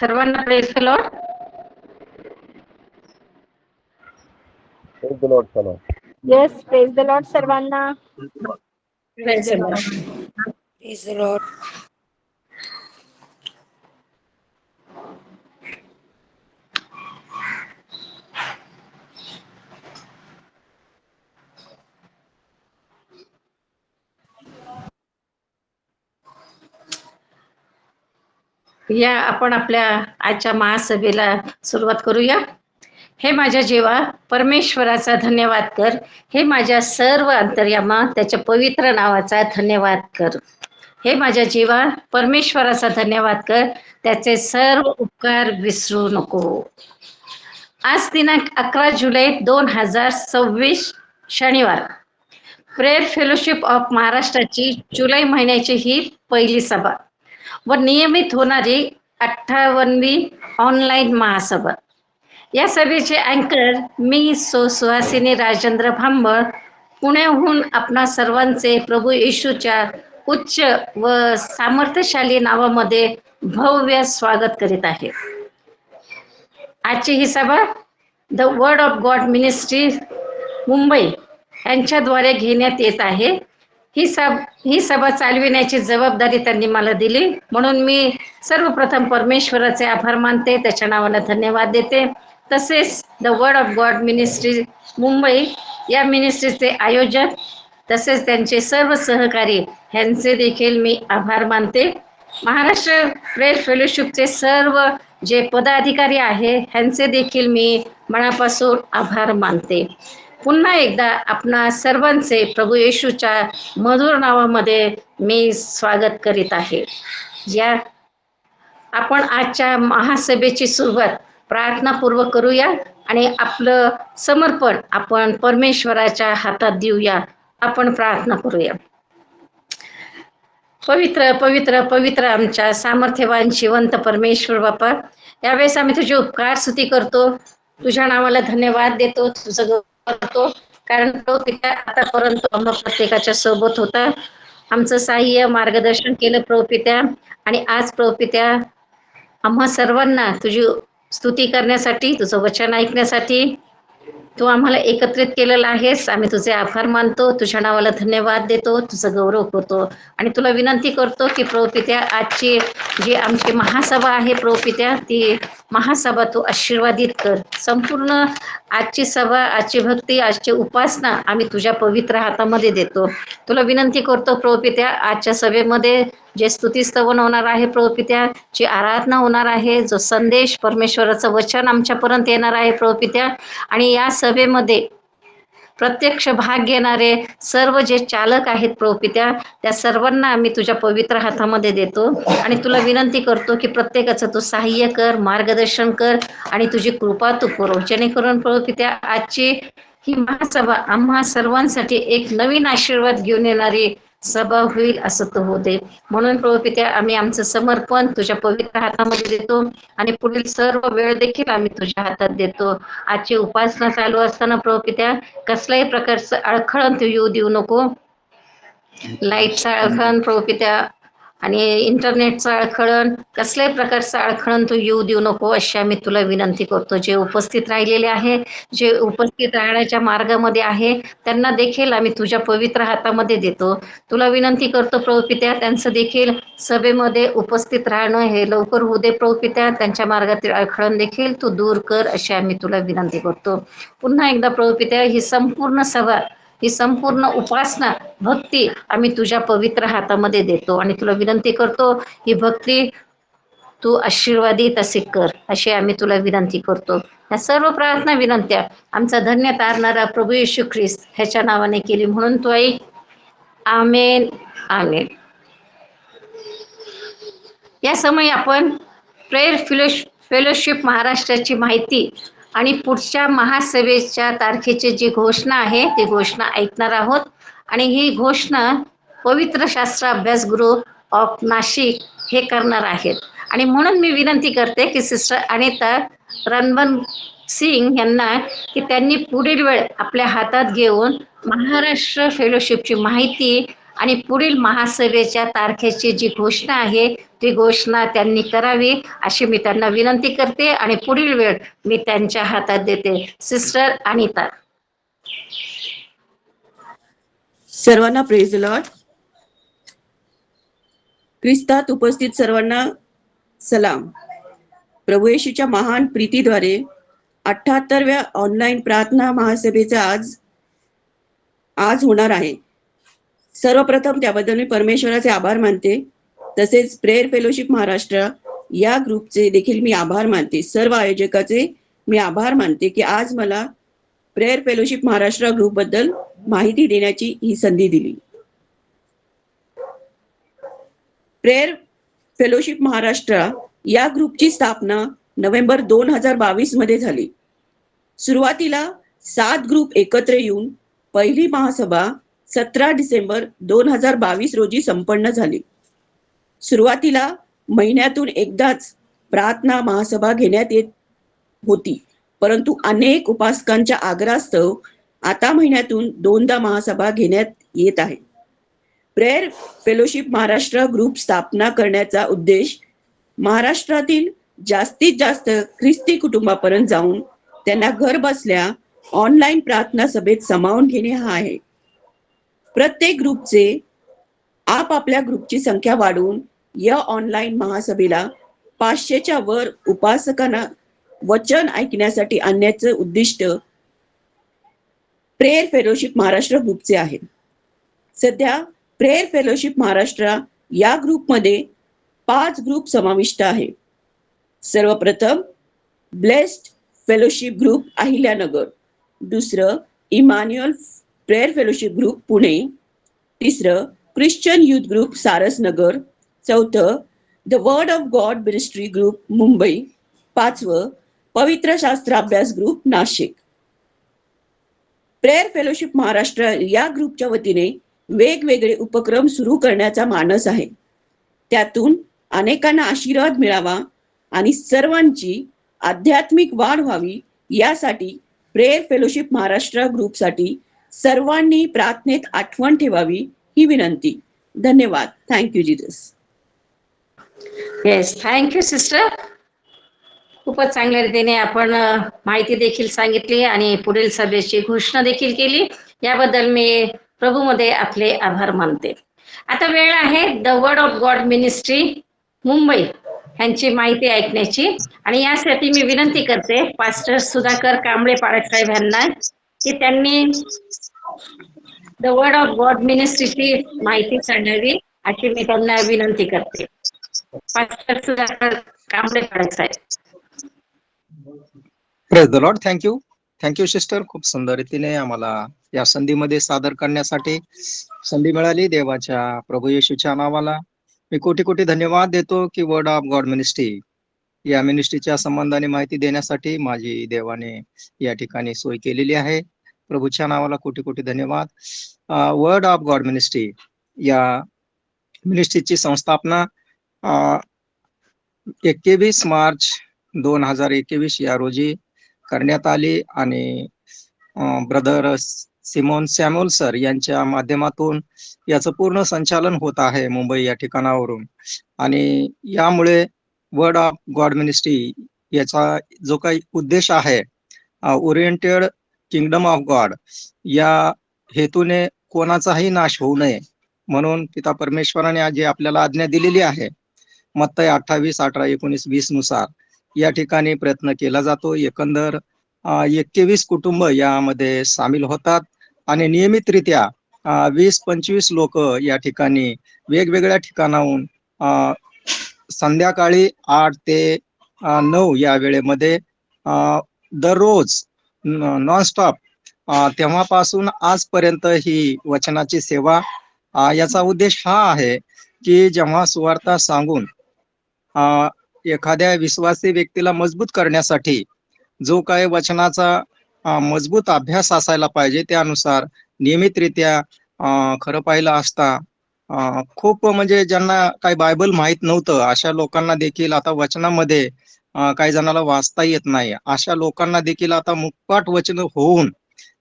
सर्वांना praise the Lord. Praise the Lord, Sana. Yes, praise the Lord सर्वांना. Praise the Lord. Praise the Lord. या आपण आपल्या आजच्या महासभेला सुरुवात करूया. हे माझ्या जीवा परमेश्वराचा धन्यवाद कर. हे माझ्या सर्व अंतर्यामा त्याच्या पवित्र नावाचा धन्यवाद कर. हे माझ्या जीवा परमेश्वराचा धन्यवाद कर. त्याचे सर्व उपकार विसरू नको. आज दिनांक 11 जुलै 2026 शनिवार. प्रेयर फेलोशिप ऑफ महाराष्ट्राची जुलै महिन्याची ही पहिली सभा व नियमित होणारी 58वी ऑनलाईन महासभा. या सभेचे अँकर मी सुहासिनी राजेंद्र भांबळ पुण्याहून आपणा सर्वांचे प्रभू येशूच्या उच्च व सामर्थ्यशाली नावामध्ये भव्य स्वागत करीत आहे. आजची ही सभा the word of God ministry Mumbai यांच्याद्वारे घेण्यात येत आहे. ही सभा चालविण्याची जबाबदारी त्यांनी मला दिली, म्हणून मी सर्वप्रथम परमेश्वराचे आभार मानते, त्याच्या नावाला धन्यवाद देते. तसेच the word of God ministry Mumbai या मिनिस्ट्रीचे आयोजक तसेच त्यांचे सर्व सहकारी ह्यांचे देखील मी आभार मानते. महाराष्ट्र प्रेयर फेलोशिपचे सर्व जे पदाधिकारी आहे ह्यांचे देखील मी मनापासून आभार मानते. पुन्हा एकदा आपणा सर्वांचे प्रभू येशूच्या मधुर नावामध्ये मी स्वागत करीत आहे. या आपण आजच्या महासभेची सुरुवात प्रार्थनापूर्वक करूया आणि आपलं समर्पण आपण परमेश्वराच्या हातात देऊया. आपण प्रार्थना करूया. पवित्र पवित्र पवित्र आमच्या सामर्थ्यवान जिवंत परमेश्वर बापा, यावेळेस आम्ही तुझी उपकार स्तुती करतो, तुझ्या नावाला धन्यवाद देतो, तुझं गौरव करतो, कारण तो पिता आतापर्यंत आम्हा प्रत्येकाच्या सोबत होता, आमचं सहाय्य मार्गदर्शन केलं प्रभू पित्या. आणि आज प्रभू पित्या आम्हा सर्वांना तुझी स्तुती करण्यासाठी, तुझं वचन ऐकण्यासाठी तू आम्हाला एकत्रित केलेलं आहेस. आम्ही तुझे आभार मानतो, तुझ्या नावाला धन्यवाद देतो, तुझं गौरव करतो आणि तुला विनंती करतो की प्रभू पित्या आजची जी आमची महासभा आहे प्रभू पित्या, ती महासभा तू आशीर्वादित कर. संपूर्ण आजची सभा, आजची भक्ती, आजची उपासना आम्ही तुझ्या पवित्र हातामध्ये देतो. तुला विनंती करतो प्रभू पित्या, आजच्या सभेमध्ये जे स्तुतीस्तवन होणार आहे प्रभू पित्या, जी आराधना होणार आहे, जो संदेश परमेश्वराचं वचन आमच्यापर्यंत येणार आहे प्रभू पित्या, आणि या सभेमध्ये प्रत्यक्ष भाग घेणारे सर्व जे चालक आहेत प्रभू पित्या, त्या सर्वांना आम्ही तुझ्या पवित्र हातामध्ये देतो आणि तुला विनंती करतो की प्रत्येकाचं तू सहाय्य कर, मार्गदर्शन कर आणि तुझी कृपा तू पुरव, जेणेकरून प्रभू पित्या आजची ही महासभा आम्हा सर्वांसाठी एक नवीन आशीर्वाद घेऊन येणारी सभा होईल असं तो होते. म्हणून प्रभू पित्या आम्ही आमचं समर्पण तुझ्या पवित्र हातामध्ये देतो आणि पुढील सर्व वेळ देखील आम्ही तुझ्या हातात देतो. आजची उपासना चालू असताना प्रभू पित्या कसल्याही प्रकारचं अडखळण तू येऊ देऊ नको. लाईटचा अडखळण प्रभू पित्या आणि इंटरनेटचा अडखळण, कसल्याही प्रकारचं अडखळण तू येऊ देऊ नको अशी आम्ही तुला विनंती करतो. जे उपस्थित राहिलेले आहे, जे उपस्थित राहण्याच्या मार्गामध्ये आहे, त्यांना देखील आम्ही तुझ्या पवित्र हातामध्ये देतो. तुला विनंती करतो प्रभू पित्या, त्यांचं देखील सभेमध्ये उपस्थित राहणं हे लवकर होऊ दे प्रभू पित्या. त्यांच्या मार्गातील अडखळण देखील तू दूर कर अशी आम्ही तुला विनंती करतो. पुन्हा एकदा प्रभू पित्या ही संपूर्ण सभा, ही संपूर्ण उपासना, भक्ती आम्ही तुझ्या पवित्र हातामध्ये देतो आणि तुला विनंती करतो ही भक्ती तू आशीर्वादित असे कर अशी आम्ही तुला विनंती करतो. या सर्व प्रार्थना विनंत्या आमचा धन्य तारणारा प्रभू येशू ख्रिस्त ह्याच्या नावाने केली म्हणून तो ऐक. आमेन आमेन. या समयी आपण प्रेयर फेलोशिप महाराष्ट्राची माहिती आणि पुढच्या महासभेच्या तारखेची जी घोषणा आहे ती घोषणा ऐकणार आहोत. आणि ही घोषणा पवित्र शास्त्र अभ्यास ग्रुप ऑफ नाशिक हे करणार आहेत. आणि म्हणून मी विनंती करते की सिस्टर अनिता रणबन सिंग यांना की त्यांनी पुढील वेळ आपल्या हातात घेऊन महाराष्ट्र फेलोशिपची माहिती आणि पुढील महासभेच्या तारखेची जी घोषणा आहे ती घोषणा त्यांनी करावी अशी मी त्यांना विनंती करते आणि पुढील वेळ मी त्यांच्या हातात देते. सिस्टर अनिता. सर्वांना प्रेज द लॉर्ड. ख्रिस्तात उपस्थित सर्वांना सलाम. प्रभू येशूच्या महान प्रीतीद्वारे 78व्या ऑनलाईन प्रार्थना महासभेचा आज होणार आहे. सर्वप्रथम त्याबद्दल मी परमेश्वराचे आभार मानते. तसेच प्रेयर फेलोशिप महाराष्ट्र या ग्रुपचे देखील मी आभार मानते. सर्व आयोजकाचे मी आभार मानते की आज मला प्रेयर फेलोशिप महाराष्ट्र ग्रुप बद्दल माहिती देण्याची ही संधी दिली. प्रेयर फेलोशिप महाराष्ट्र या ग्रुपची स्थापना नोव्हेंबर 2022 मध्ये झाली. सुरुवातीला 7 ग्रुप एकत्र येऊन पहिली महासभा 17 डिसेंबर 2022 रोजी संपन्न झाली. सुरुवातीला महिन्यातून एकदाच प्रार्थना महासभा घेण्यात येत होती, परंतु अनेक उपासकांच्या आग्रहास्तव आता महिन्यातून 2दा महासभा घेण्यात येत आहे. प्रेयर फेलोशिप महाराष्ट्र ग्रुप स्थापना करण्याचा उद्देश महाराष्ट्रातील जास्तीत जास्त ख्रिस्ती कुटुंबापर्यंत जाऊन त्यांना घर बसल्या ऑनलाईन प्रार्थना सभेत सामावून घेणे हा आहे. प्रत्येक ग्रुपचे आपापल्या ग्रुपची संख्या वाढवून या ऑनलाईन महासभेला 500च्या वर उपासकांना वचन ऐकण्यासाठी आणण्याचे उद्दिष्ट प्रेयर फेलोशिप महाराष्ट्र ग्रुपचे आहे. सध्या प्रेयर फेलोशिप महाराष्ट्र या ग्रुपमध्ये 5 ग्रुप समाविष्ट आहे. सर्वप्रथम ब्लेस्ड फेलोशिप ग्रुप अहिल्यानगर, दुसरं Emmanuel prayer fellowship group Pune, तिसरं ख्रिश्चन युथ ग्रुप सारसनगर, चौथं the word of God ministry group Mumbai, 5वं पवित्र शास्त्र अभ्यास ग्रुप नाशिक. प्रेयर फेलोशिप महाराष्ट्र या ग्रुपच्या वतीने वेगवेगळे उपक्रम सुरू करण्याचा मानस आहे. त्यातून अनेकांना आशीर्वाद मिळावा आणि सर्वांची आध्यात्मिक वाढ व्हावी यासाठी प्रेयर फेलोशिप महाराष्ट्र ग्रुपसाठी सर्वांनी प्रार्थनेत आठवण ठेवावी ही विनंती. धन्यवाद. Thank you Jesus. Yes, thank you sister. खूपच चांगल्या रीतीने आपण माहिती देखील सांगितली आणि पुढील सभेची घोषणा देखील केली. याबद्दल मी प्रभूमध्ये आपले आभार मानते. आता वेळ आहे the word of God ministry Mumbai यांची माहिती ऐकण्याची आणि यासाठी मी विनंती करते पास्टर सुधाकर कांबळे पाळक साहेब यांना की त्यांनी द वर्ड ऑफ गॉड मिनिस्ट्रीची माहिती सांगावी अशी मी त्यांना विनंती करते. पास्टर सुधाकर कांबळे पाळक साहेब. Praise the lord. Thank you sister. खूप सुंदर रीतीने आम्हाला या संधीमध्ये सादर करण्यासाठी संधी मिळाली. देवाच्या प्रभू येशूच्या नावाला मी कोटी कोटी धन्यवाद देतो की वर्ड ऑफ गॉड मिनिस्ट्री या मिनिस्ट्रीच्या संबंधाने माहिती देण्यासाठी माझी देवाने या ठिकाणी सोय केलेली आहे. प्रभूच्या नावाला कोटी कोटी धन्यवाद. वर्ड ऑफ गॉड मिनिस्ट्री या मिनिस्ट्रीची संस्थापना 21 मार्च 2021 या रोजी करण्यात आली आणि ब्रदर सिमोन सॅम्युअल सर यांच्या माध्यमातून याचं पूर्ण संचालन होत आहे मुंबई या ठिकाणावरून. आणि यामुळे वर्ड ऑफ गॉड मिनिस्ट्री याचा जो काही उद्देश आहे ओरिएंटेड किंगडम ऑफ गॉड या हेतूने कोणाचाही नाश होऊ नये म्हणून पिता परमेश्वराने आज आपल्याला आज्ञा दिलेली आहे मत्तई 28, 18, 19, 20 नुसार या ठिकाणी प्रयत्न केला जातो. एकंदर 21 कुटुंब यामध्ये सामील होतात आणि नियमितरित्या 20-25 लोक या ठिकाणी वेगवेगळ्या ठिकाणाहून संध्याकाळी 8 ते 9 या वेळेमध्ये दररोज नॉनस्टॉप तेव्हापासून आजपर्यंत ही वचनाची सेवा. याचा उद्देश हा आहे की जेव्हा सुवार्ता सांगून एखाद्या विश्वासी व्यक्तीला मजबूत करण्यासाठी जो काही वचनाचा मजबूत अभ्यास असायला पाहिजे त्यानुसार नियमितरित्या खरं पाहिलं असता खूप म्हणजे ज्यांना काही बायबल माहित नव्हतं अशा लोकांना देखील आता वचनामध्ये काही जणाला वाचता येत नाही अशा लोकांना देखील आता मुखपाठ वचन होऊन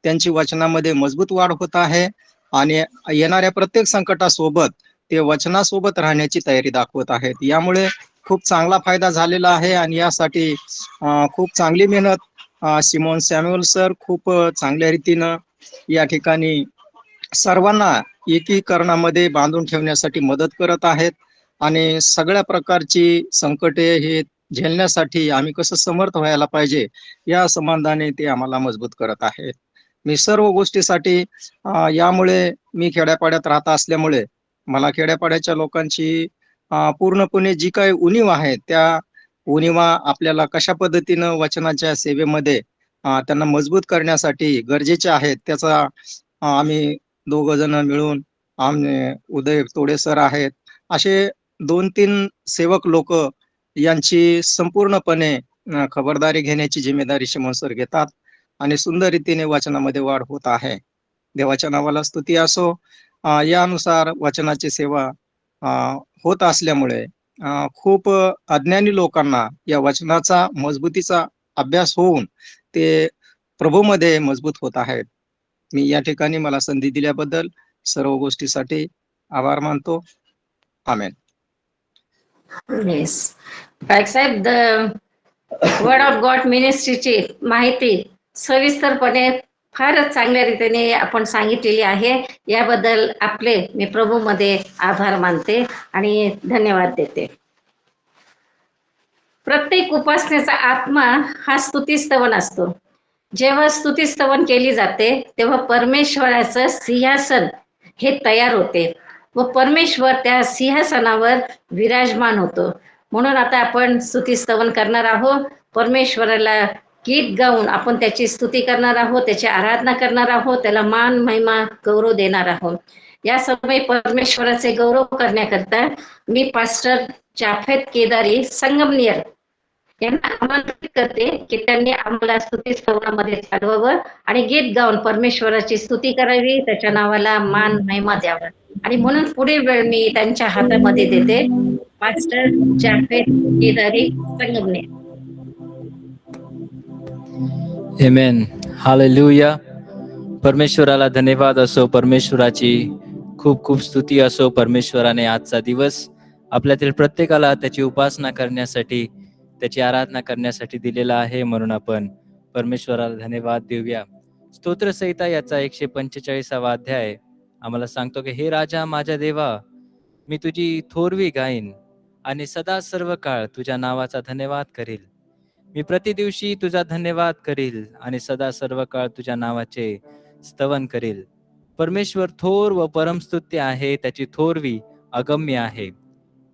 त्यांची वचनामध्ये मजबूत वाढ होत आहे आणि येणाऱ्या प्रत्येक संकटासोबत ते वचनासोबत राहण्याची तयारी दाखवत आहेत. यामुळे खूप चांगला फायदा झालेला आहे आणि यासाठी खूप चांगली मेहनत सिमोन सॅम्युअल सर खूप चांगल्या रीतीनं या ठिकाणी सर्वांना एकीकरणामध्ये बांधून ठेवण्यासाठी मदत करत आहेत आणि सगळ्या प्रकारची संकटे हे झेलण्यासाठी आम्ही कसं समर्थ व्हायला पाहिजे या संबंधाने ते आम्हाला मजबूत करत आहेत. मी सर्व गोष्टीसाठी यामुळे मी खेड्यापाड्यात राहत असल्यामुळे मला खेड्यापाड्याच्या लोकांची पूर्णपणे जी काही उणीव आहे त्या उणीवा आपल्याला कशा पद्धतीनं वचनाच्या सेवेमध्ये त्यांना मजबूत करण्यासाठी गरजेचे आहेत त्याचा आम्ही दोघ जण मिळून आम्ही उदय तोडे सर आहेत असे 2-3 सेवक लोक यांची संपूर्णपणे खबरदारी घेण्याची जिम्मेदारी सिमोन सर घेतात आणि सुंदर रीतीने वचनामध्ये वाढ होत आहे. देवाच्या नावाला स्तुती असो. यानुसार वचनाची सेवा होत असल्यामुळे खूप अज्ञानी लोकांना या वचनाचा मजबूतीचा अभ्यास होऊन ते प्रभूमध्ये मजबूत होत आहेत. मी या ठिकाणी मला संधी दिल्याबद्दल सर्व गोष्टीसाठी आभार मानतो. आमेन. येस साहेब, वर्ड ऑफ गॉड मिनिस्ट्रीची माहिती सविस्तरपणे फारच चांगल्या रीतीने आपण सांगितलेली आहे. याबद्दल आपले मी प्रभूमध्ये आभार मानते आणि धन्यवाद देते. प्रत्येक उपासनेचा आत्मा हा स्तुतिस्तवन असतो. जेव्हा स्तुतिस्तवन केली जाते तेव्हा परमेश्वराचं सिंहासन हे तयार होते व परमेश्वर त्या सिंहासनावर विराजमान होतो. म्हणून आता आपण स्तुतिस्तवन करणार आहोत. परमेश्वराला गीत गाऊन आपण त्याची स्तुती करणार आहोत, त्याची आराधना करणार आहोत, त्याला मान महिमा गौरव देणार आहोत. या समय परमेश्वराचे गौरव करण्याकरता मी पास्टर जाफेद केदारी संगमनेर यांना आमंत्रित करते की त्यांनी आम्हाला स्तुतिस्तवनामध्ये चालवावं आणि गीत गाऊन परमेश्वराची स्तुती करावी, त्याच्या नावाला मान महिमा द्यावा. आणि म्हणून पुढे वेळ मी त्यांच्या हातामध्ये देते. पास्टर जाफेद केदारी संगमनेर. आमेन. हालेलुया. परमेश्वराला धन्यवाद असो. परमेश्वराची खूप खूप स्तुती असो. परमेश्वराने आजचा दिवस आपल्यातील प्रत्येकाला त्याची उपासना करण्यासाठी, त्याची आराधना करण्यासाठी दिलेला आहे. म्हणून आपण परमेश्वराला धन्यवाद देऊया. स्तोत्रसंहिता याचा 145वा अध्याय आम्हाला सांगतो की हे राजा माझ्या देवा, मी तुझी थोरवी गाईन आणि सदा सर्व काळ तुझ्या नावाचा धन्यवाद करील. मी प्रतिदिवशी तुझा धन्यवाद करील आणि सदा सर्व काळ तुझ्या नावाचे स्तवन करील. परमेश्वर थोर व परमस्तुत्य आहे, त्याची थोरवी अगम्य आहे.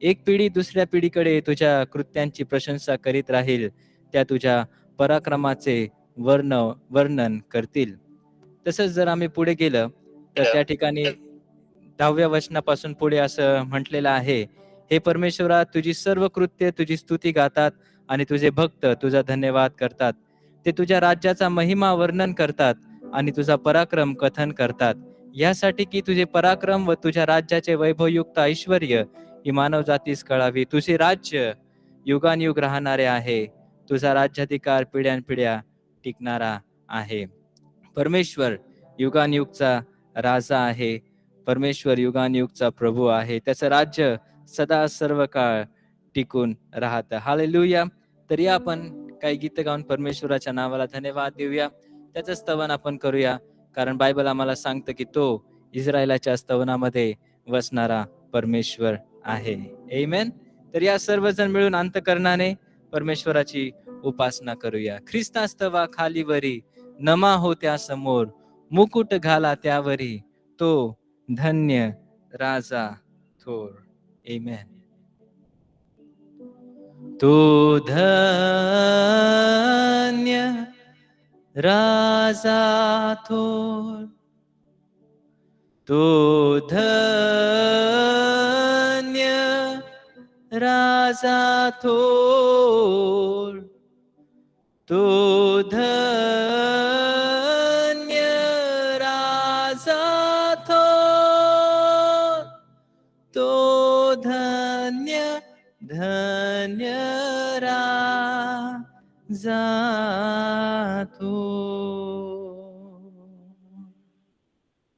एक पिढी दुसऱ्या पिढीकडे तुझ्या कृत्यांची प्रशंसा करीत राहील, त्या तुझ्या पराक्रमाचे वर्णन करतील. तसंच जर आम्ही पुढे गेलं तर त्या ठिकाणी 10व्या वचनापासून पुढे असं म्हटलेलं आहे, हे परमेश्वरा, तुझी सर्व कृत्य तुझी स्तुती गातात आणि तुझे भक्त तुझा धन्यवाद करतात. ते तुझ्या राज्याचा महिमा वर्णन करतात आणि तुझा पराक्रम कथन करतात, यासाठी की तुझे पराक्रम व तुझ्या राज्याचे वैभवयुक्त ऐश्वर्य ही मानव जातीस कळावी. तुझे राज्य युगानयुग राहणारे आहे, तुझा राज्याधिकार पिढ्यानपिढ्या टिकणारा आहे. परमेश्वर युगानयुगचा राजा आहे. परमेश्वर युगानयुगचा प्रभू आहे. त्याचं राज्य सदा सर्व काळ टिकून राहत. हालेलुया. तरी आपण काही गीत गाऊन परमेश्वराच्या नावाला धन्यवाद देऊया. त्याचं स्तवन आपण करूया, कारण बायबल आम्हाला सांगतं की तो इस्रायलाच्या स्तवनामध्ये वसणारा परमेश्वर आहे. आमेन. तर या सर्वजण मिळून अंतकरणाने परमेश्वराची उपासना करूया. ख्रिस्तास्तवा खालीवरी नमा हो त्या समोर, मुकुट घाला त्यावरी, तो धन्य राजा थोर. आमेन. तो धन्य राजा थोर, तो धन्य राजा थोर, तो धन्य राजा थोर.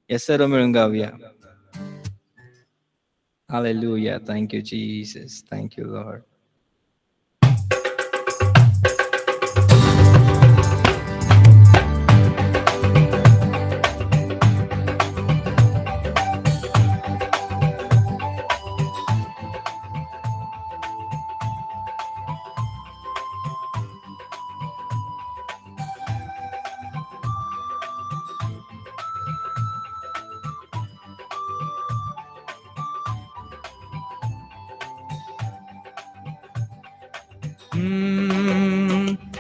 या सर्व मिळून गाऊया. Hallelujah. Thank you Jesus. Thank you lord.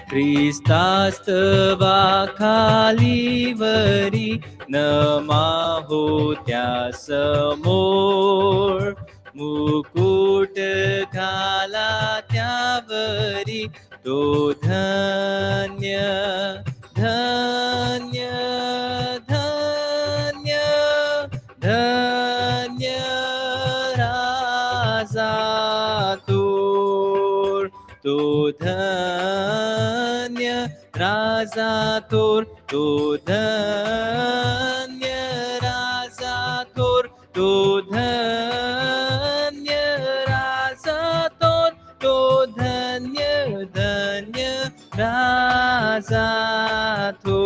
ख्रिस्तास्तवा खालीवरी नमा होत्या समोर, मुकुट घाला त्यावरी तो धन्य धन्य धन्य धन्य राजा तो धन्य राजा तो धन्य राजा तो धन्य राजा तो धन्य धन्य राजा तो.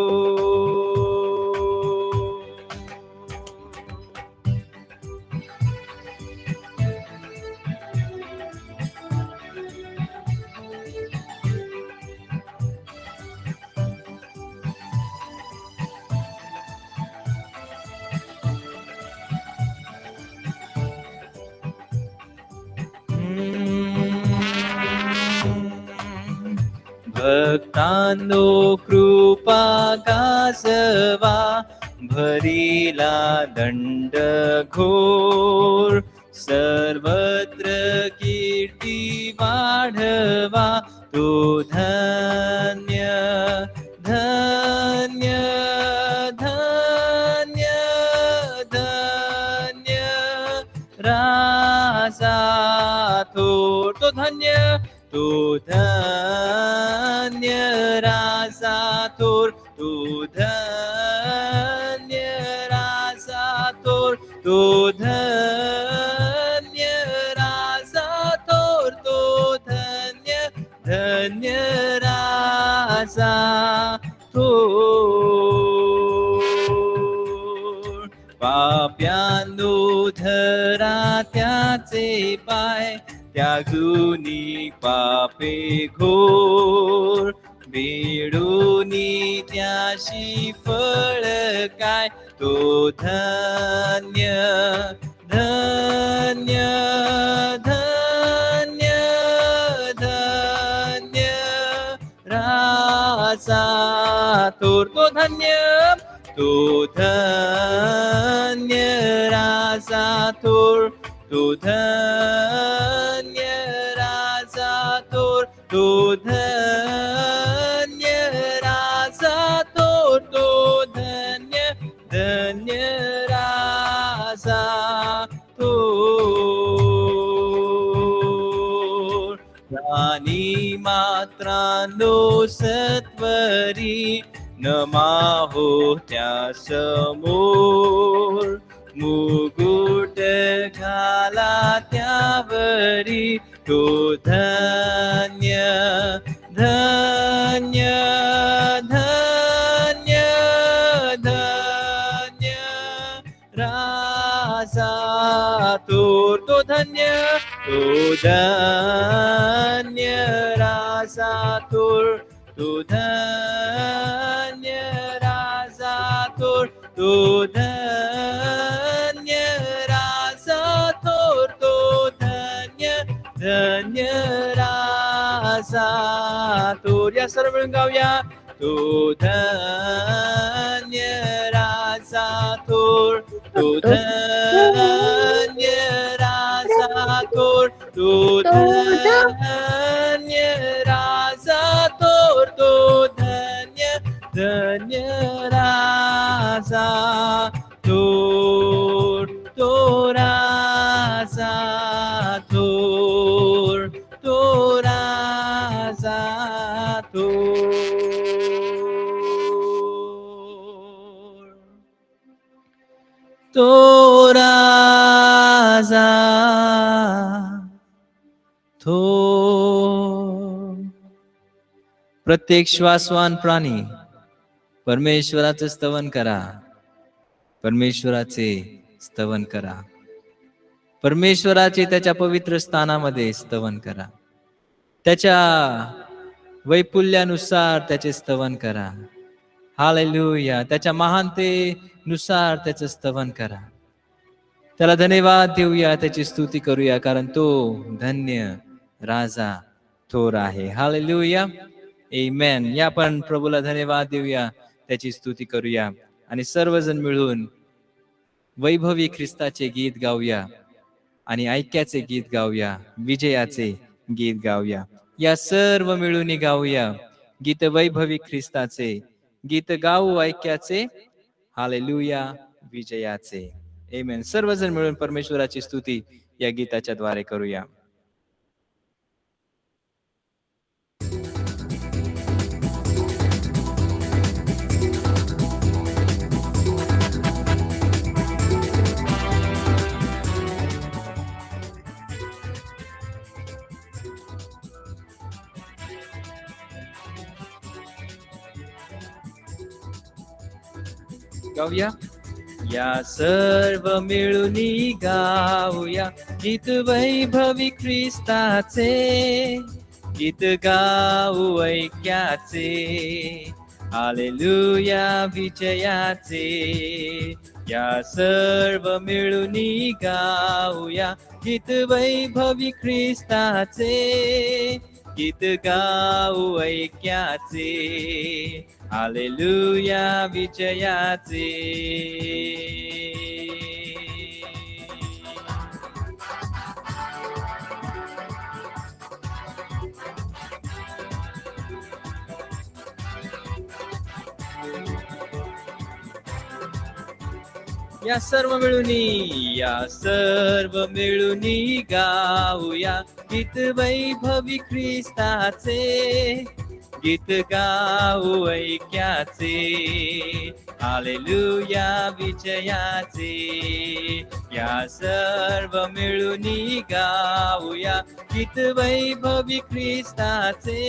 भक्तांनो कृपा गाजवा, भरीला दंड घोर, सर्वत्र कीर्ती वाढवा, तो धन्य धन्य धन्य धन्य राजा तो धन्य तो धन्य राजा तो धन्य राजा तो धन्य राजा तो धन्य धन्य राजा तो. पाप्यांनो धरा त्याचे पाय, त्यागुनी पापे घोर, बेडूनी त्याशी फळ काय, तो धन्य धन्य धन्य धन्य राजा तो धन्य तो धन्य राजा तो धन्य राजा तो धन्य राजा तो धन्य धन्य राजा तो. प्राणी मात्रांनो सत्वरी नमा होत्या समोर, मुकुट घाला त्यावरी तो धन्य धन्य धन्य धन्य राजा तो धन्य राजा तो धन्य राजा तो धन्य राजा तो धन्य धन्य राजा तो. या सर्व मिळून गाऊया. तो धन्य राजा तो धन्य राजा तो धन्य राजा तो धन्य धन्य राजा तो राजा तो राजा तो. तो राजा तो. प्रत्येक श्वासवान प्राणी परमेश्वराचे स्तवन करा, परमेश्वराचे स्तवन करा, परमेश्वराचे त्याच्या पवित्र स्थानामध्ये स्तवन करा, त्याच्या वैपुल्यानुसार त्याचे स्तवन करा. हालेलुया. त्याच्या महानतेनुसार त्याचं स्तवन करा. त्याला धन्यवाद देऊया, त्याची स्तुती करूया, कारण तो धन्य राजा थोर आहे. हालेलुया. आमेन. या आपण प्रभूला धन्यवाद देऊया, त्याची स्तुती करूया आणि सर्वजण मिळून वैभवी ख्रिस्ताचे गीत गाऊया आणि ऐक्याचे गीत गाऊया, विजयाचे गीत गाऊया. या सर्व मिळून गाऊया गीत वैभवी ख्रिस्ताचे, गीत गाऊ ऐक्याचे, हालेलुया, विजयाचे. आमेन. सर्वजण मिळून परमेश्वराची स्तुती या गीताच्या द्वारे करूया. गाऊया. या सर्व मिळून गाऊया गीत वैभवी ख्रिस्ताचे, गीत गाऊ ऐक्याचे, हालेलुया, विजयाचे. या सर्व मिळून गाऊया गीत वैभवी ख्रिस्ताचे, गीत गाऊ ऐक्याचे, हालेलुया, विजयाचे. या सर्व मिळून, या सर्व मिळून गाऊया गीत वैभवी ख्रिस्ताचे, गीत गाऊ ऐक्याचे, हालेलुया, विजयाचे. या सर्व मिळून गाऊया गीत वैभवी ख्रिस्ताचे,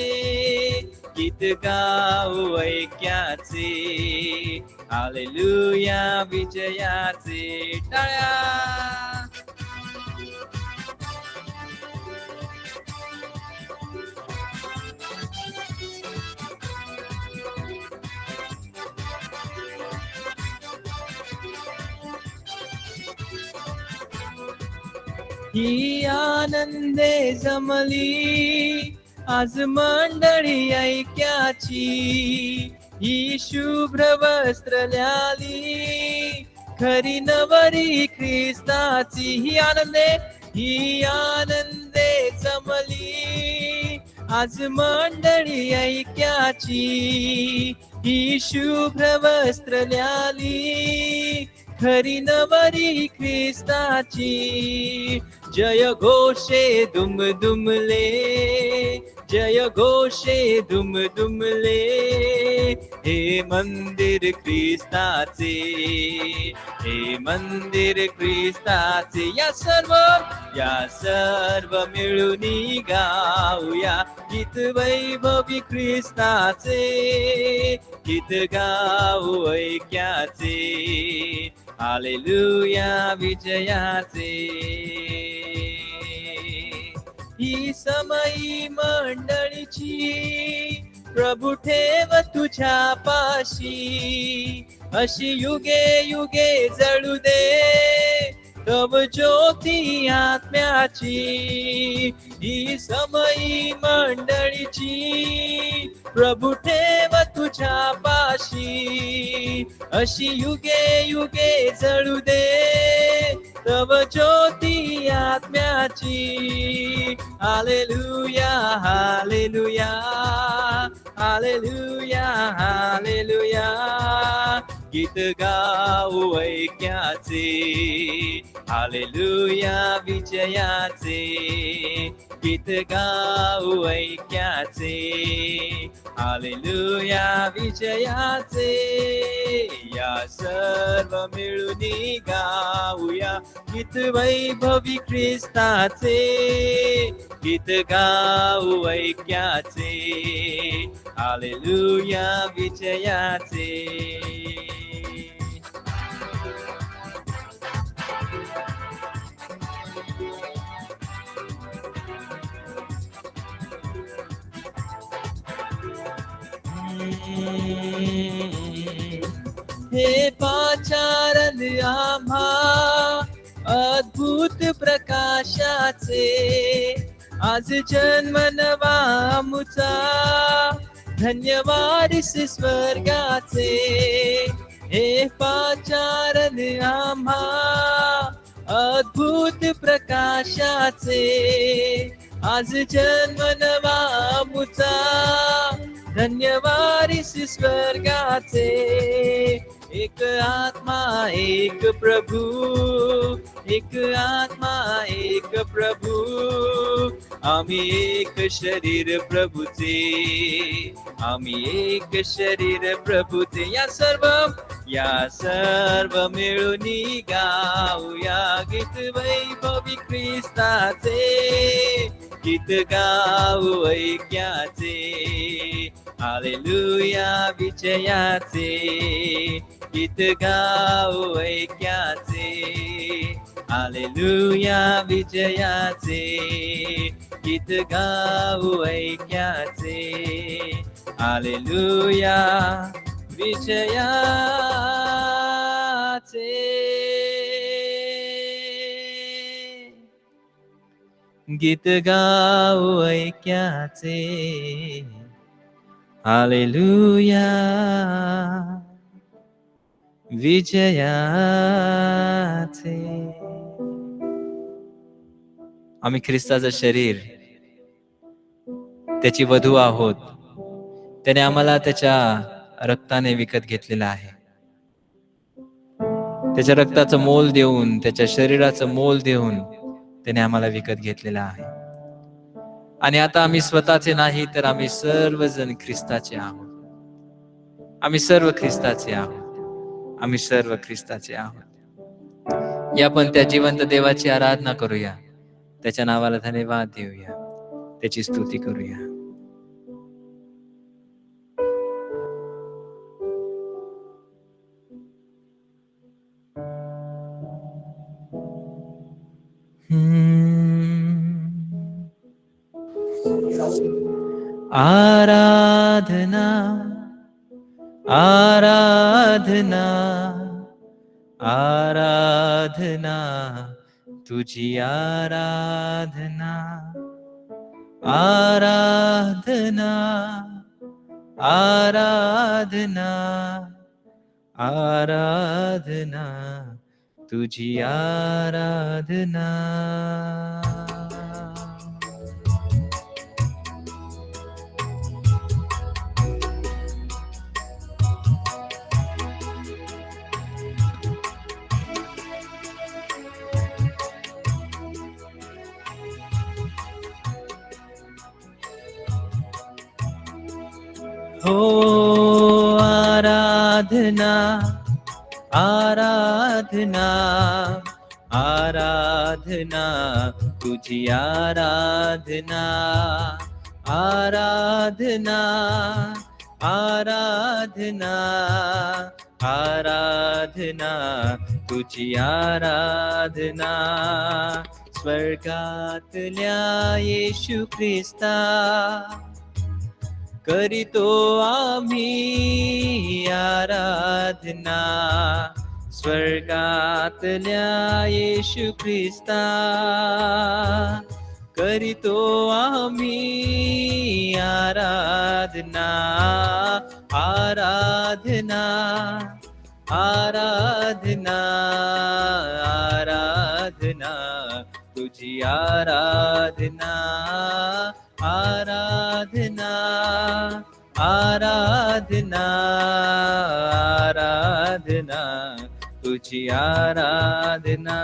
गीत गाऊ ऐक्याचे, हालेलुया, विजयाचे. टाळ्या. ही आनंदे जमली आज मंडळी ऐक्याची, ही शुभ्र वस्त्र ल्याली खरी नवरी ख्रिस्ताची. ही आनंदे जमली आज मंडळी ऐक्याची, ही शुभ्र वस्त्र ल्याली खरी नवरी ख्रिस्ताची. जय घोषे दुम दुमले, जय घोषे दुम दुमले, हे मंदिर ख्रिस्ताचे, हे मंदिर ख्रिस्ताचे. या सर्व मिळून गाऊया गीत वैभवी ख्रिस्ताचे, गीत गाऊ ऐक्याचे, हालेलुया, विजयाचे. ही समयी मंडळीची प्रभू ठेव तुझ्या पाशी, अशी युगे युगे जळू दे तव ज्योती आत्म्याची. ही समयी मंडळीची प्रभू ठेव तुझ्या पाशी, अशी युगे युगे जळू दे तव ज्योती आत्म्याची. Hallelujah, hallelujah, hallelujah, hallelujah. गीत गाऊ ऐक्याचे, हालेलुया, विजयाचे. गीत गाऊ ऐक्याचे, हालेलुया, विजयाचे. या सर्व सर्व मिळून गाऊया गीत वैभवी ख्रिस्ताचे, गीत गाऊ ऐक्याचे, हालेलुया विजयाचे. हे पाचारण आम्हा अद्भुत प्रकाशाचे, आज जन्म नवा आमुचा, धन्यवाद स्वर्गाचे. हे पाचारण आम्हा अद्भुत प्रकाशाचे, आज जन्म नवा आमुचा, धन्यवाद स्वर्गाचे. एक आत्मा एक प्रभू, एक आत्मा एक प्रभू, आम्ही एक शरीर प्रभूचे, आम्ही एक शरीर प्रभूचे. या सर्व मिळून गाऊया गीत वैभवी ख्रिस्ताचे, गीत गाऊ ऐक्याचे, हालेलुया विजयाचे, गीत गाऊ ऐक्याचे, हालेलुया विजयाचे, गीत गाऊ ऐक्याचे, हालेलुया विजयाचे. गीत गाऊ ऐक्याचे, हालेलुया विजयाचे. आम्ही ख्रिस्ताचं शरीर, त्याची वधू आहोत. त्याने आम्हाला त्याच्या रक्ताने विकत घेतलेलं आहे. त्याच्या रक्ताचं मोल देऊन, त्याच्या शरीराचं मोल देऊन त्याने आम्हाला विकत घेतलेलं आहे. आणि आता आम्ही स्वतःचे नाही, तर आम्ही सर्वजण ख्रिस्ताचे आहोत. आम्ही सर्व ख्रिस्ताचे आहोत. आम्ही सर्व ख्रिस्ताचे आहोत. या पण त्या जिवंत देवाची आराधना करूया, त्याच्या नावाला धन्यवाद देऊया, त्याची स्तुती करूया. आराधना आराधना आराधना तुझी आराधना आराधना आराधना आराधना तुझी आराधना. हो आराधना आराधना आराधना तुझी आराधना आराधना आराधना आराधना तुझी आराधना. स्वर्गातल्या येशू ख्रिस्ता करीतो आम्ही आराधना. स्वर्गातल्या येशू ख्रिस्ता करीतो आम्ही आराधना. आराधना आराधना आराधना तुझी आराधना. आराधना आराधना आराधना तुझी आराधना.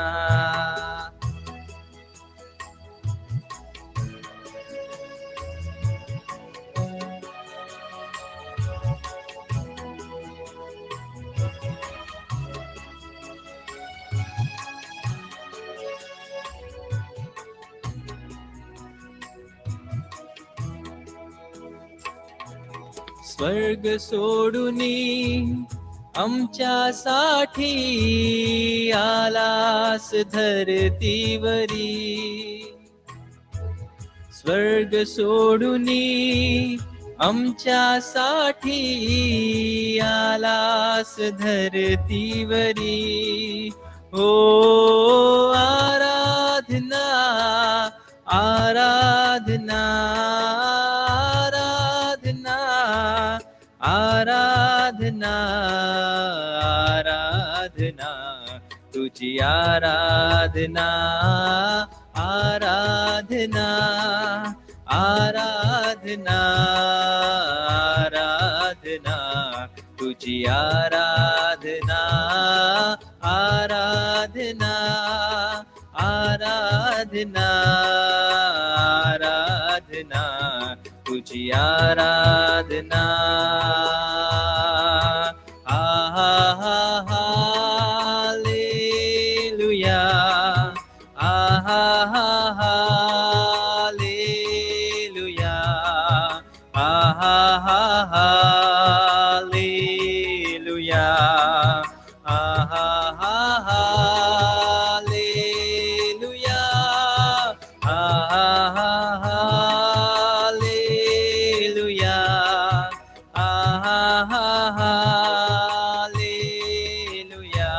स्वर्ग सोडूनी आमच्यासाठी आलास धरतीवरी. स्वर्ग सोडूनी आमच्यासाठी आलास धरतीवरी. ओ आराधना आराधना आराधना आराधना आराधना तुझी आराधना आराधना आराधना आराधना तुझी आराधना आराधना आराधना आराधना तुझी आराधना. Hallelujah hallelujah hallelujah hallelujah hallelujah hallelujah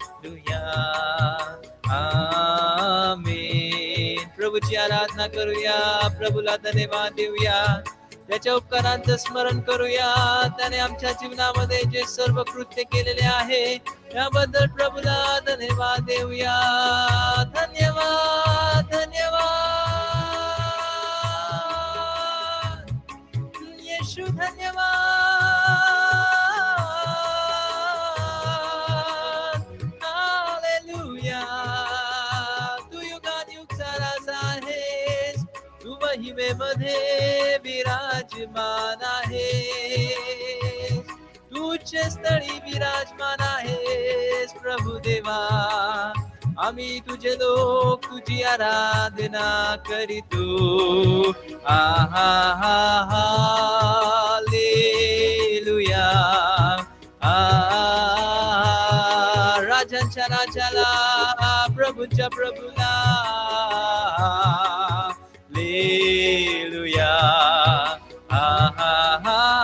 hallelujah. Amen. प्रभूची आराधना करूया, प्रभूला धन्यवाद देऊया, त्याच्या उपकारांचं स्मरण करूया. त्याने आमच्या जीवनामध्ये जे सर्व कृत्य केलेले आहे त्याबद्दल प्रभूला धन्यवाद देऊया. धन्यवाद धन्यवाद येशू धन्यवाद. हालेलुया. तू युगानुयुगचा राजा आहेस, तू महिमेमध्ये विराजमान आहेस, तू उच्चस्थळी विराजमान आहेस. प्रभू देवा, आम्ही तुझे लोक तुझी आराधना करीतो. हालेलुया. राजांच्या राजाला, प्रभूंच्या प्रभूला hallelujah. Hallelujah.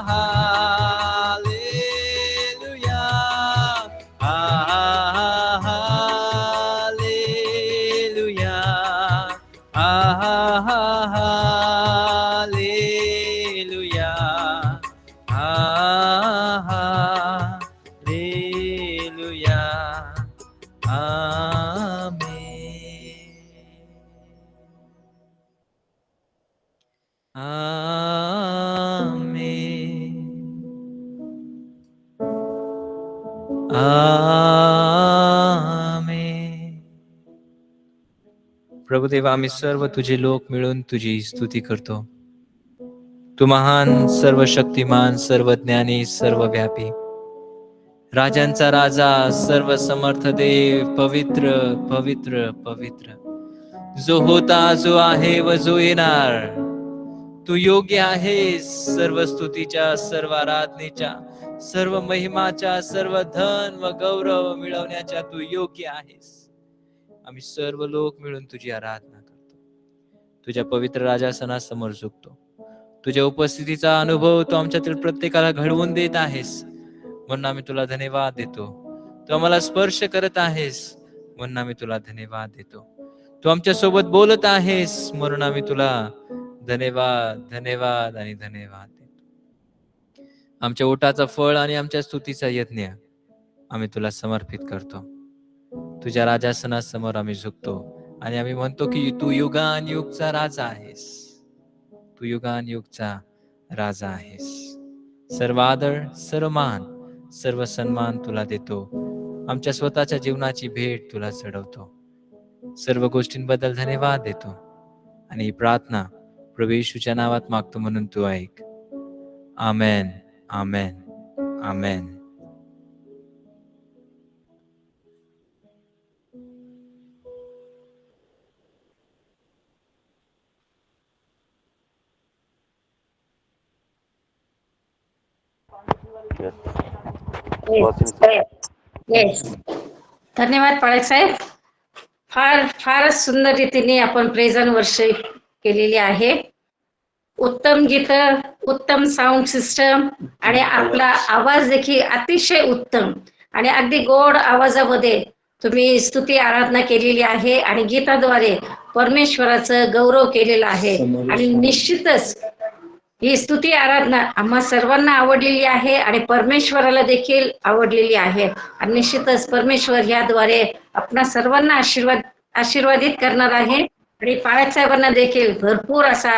Hallelujah. Hallelujah. Hallelujah. Amen. Amen. प्रभुदेवा, आम्ही सर्व तुझे लोक मिळून तुझी स्तुती करतो. तू महान, सर्व शक्तिमान, सर्व ज्ञानी, सर्व व्यापी, राजांचा राजा, सर्व समर्थ देव, पवित्र पवित्र पवित्र, जो होता, जो आहे व जो येणार. तू योग्य आहेस सर्व स्तुतीच्या, सर्व आराधनेच्या, सर्व महिमाच्या, सर्व धन व गौरव मिळवण्याच्या. तू योग्य आहेस. आम्ही सर्व लोक मिळून तुझी आराधना करतो. तुझ्या पवित्र राजासनासमोर झुकतो. तुझ्या उपस्थितीचा अनुभव तू आमच्यातील प्रत्येकाला घडवून देत आहेस, म्हणून आम्ही तुला धन्यवाद देतो. तू आम्हाला स्पर्श करत आहेस, म्हणून आम्ही तुला धन्यवाद देतो. तू आमच्या सोबत बोलत आहेस, म्हणून आम्ही तुला धन्यवाद धन्यवाद आणि धन्यवाद देतो. आमच्या ओटाचं फळ आणि आमच्या स्तुतीचा यज्ञ आम्ही तुला समर्पित करतो. तुझ्या राजासनासमोर आम्ही झुकतो आणि आम्ही म्हणतो की तू युगानुयुगचा राजा आहेस. तू युगानुयुगचा राजा आहेस. सर्व आदर, सर्व मान, सर्व सन्मान तुला देतो. आमच्या स्वतःच्या जीवनाची भेट तुला चढवतो. सर्व गोष्टींबद्दल धन्यवाद देतो आणि ही प्रार्थना प्रभू येशूच्या नावात मागतो, म्हणून तू ऐक. आमेन. आमेन. आमेन. येस. धन्यवाद पाळक साहेब. फारच सुंदर रीतीने आपण प्रेज अँड वर्शिप केलेली आहे. उत्तम गीत, उत्तम साऊंड सिस्टम आणि आपला आवाज देखील अतिशय उत्तम आणि अगदी गोड आवाजामध्ये तुम्ही स्तुती आराधना केलेली आहे आणि गीताद्वारे परमेश्वराचं गौरव केलेला आहे. आणि निश्चितच ही स्तुती आराधना आम्हा सर्वांना आवडलेली आहे आणि परमेश्वराला देखील आवडलेली आहे. आणि निश्चितच परमेश्वर याद्वारे आपणा सर्वांना आशीर्वादित करणार आहे आणि पाळक साहेबांना देखील भरपूर असा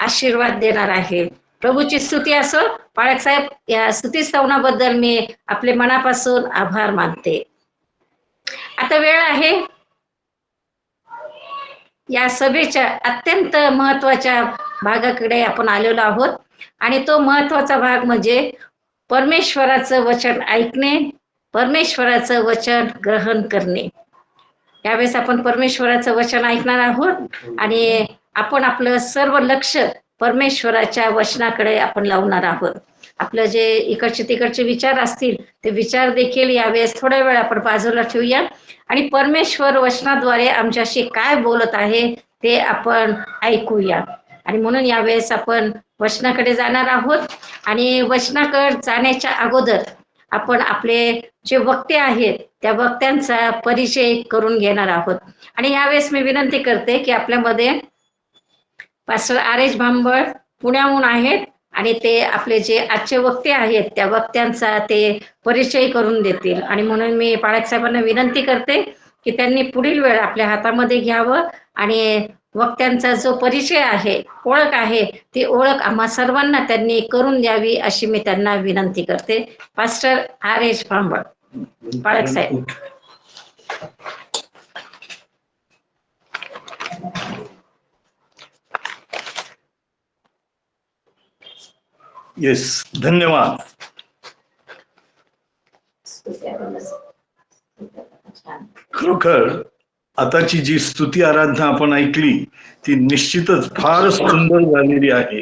आशीर्वाद देणार आहे. प्रभूची स्तुती असो. पाळक साहेब, या स्तुती स्तवनाबद्दल मी आपले मनापासून आभार मानते. आता वेळ आहे या सभेच्या अत्यंत महत्वाच्या भागाकडे आपण आलेलो आहोत आणि तो महत्वाचा भाग म्हणजे परमेश्वराचं वचन ऐकणे, परमेश्वराचं वचन ग्रहण करणे. यावेळेस आपण परमेश्वराचं वचन ऐकणार आहोत आणि आपण आपलं सर्व लक्ष परमेश्वराच्या वचनाकडे आपण लावणार आहोत. आपलं जे इकडचे तिकडचे विचार असतील ते विचार देखील यावेळेस थोडा वेळ आपण बाजूला ठेवूया आणि परमेश्वर वचनाद्वारे आमच्याशी काय बोलत आहे ते आपण ऐकूया. आणि म्हणून यावेळेस आपण वचनाकडे जाणार आहोत आणि वचनाकडे जाण्याच्या अगोदर आपण आपले जे वक्ते आहेत त्या वक्त्यांचा परिचय करून घेणार आहोत. आणि यावेळेस मी विनंती करते की आपल्यामध्ये पास्टर आर.एच. भांबळ पुण्याहून आहेत आणि ते आपले जे आजचे वक्ते आहेत त्या वक्त्यांचा ते परिचय करून देतील. आणि म्हणून मी पाळक साहेबांना विनंती करते की त्यांनी पुढील वेळ आपल्या हातामध्ये घ्यावं आणि वक्त्यांचा जो परिचय आहे, ओळख आहे, ती ओळख आम्हा सर्वांना त्यांनी करून द्यावी अशी मी त्यांना विनंती करते. Pastor R H. भांबळ, पाळक साहेब. येस, धन्यवाद. खरोखर आताची जी स्तुती आराधना आपण ऐकली ती निश्चितच फार सुंदर झालेली आहे.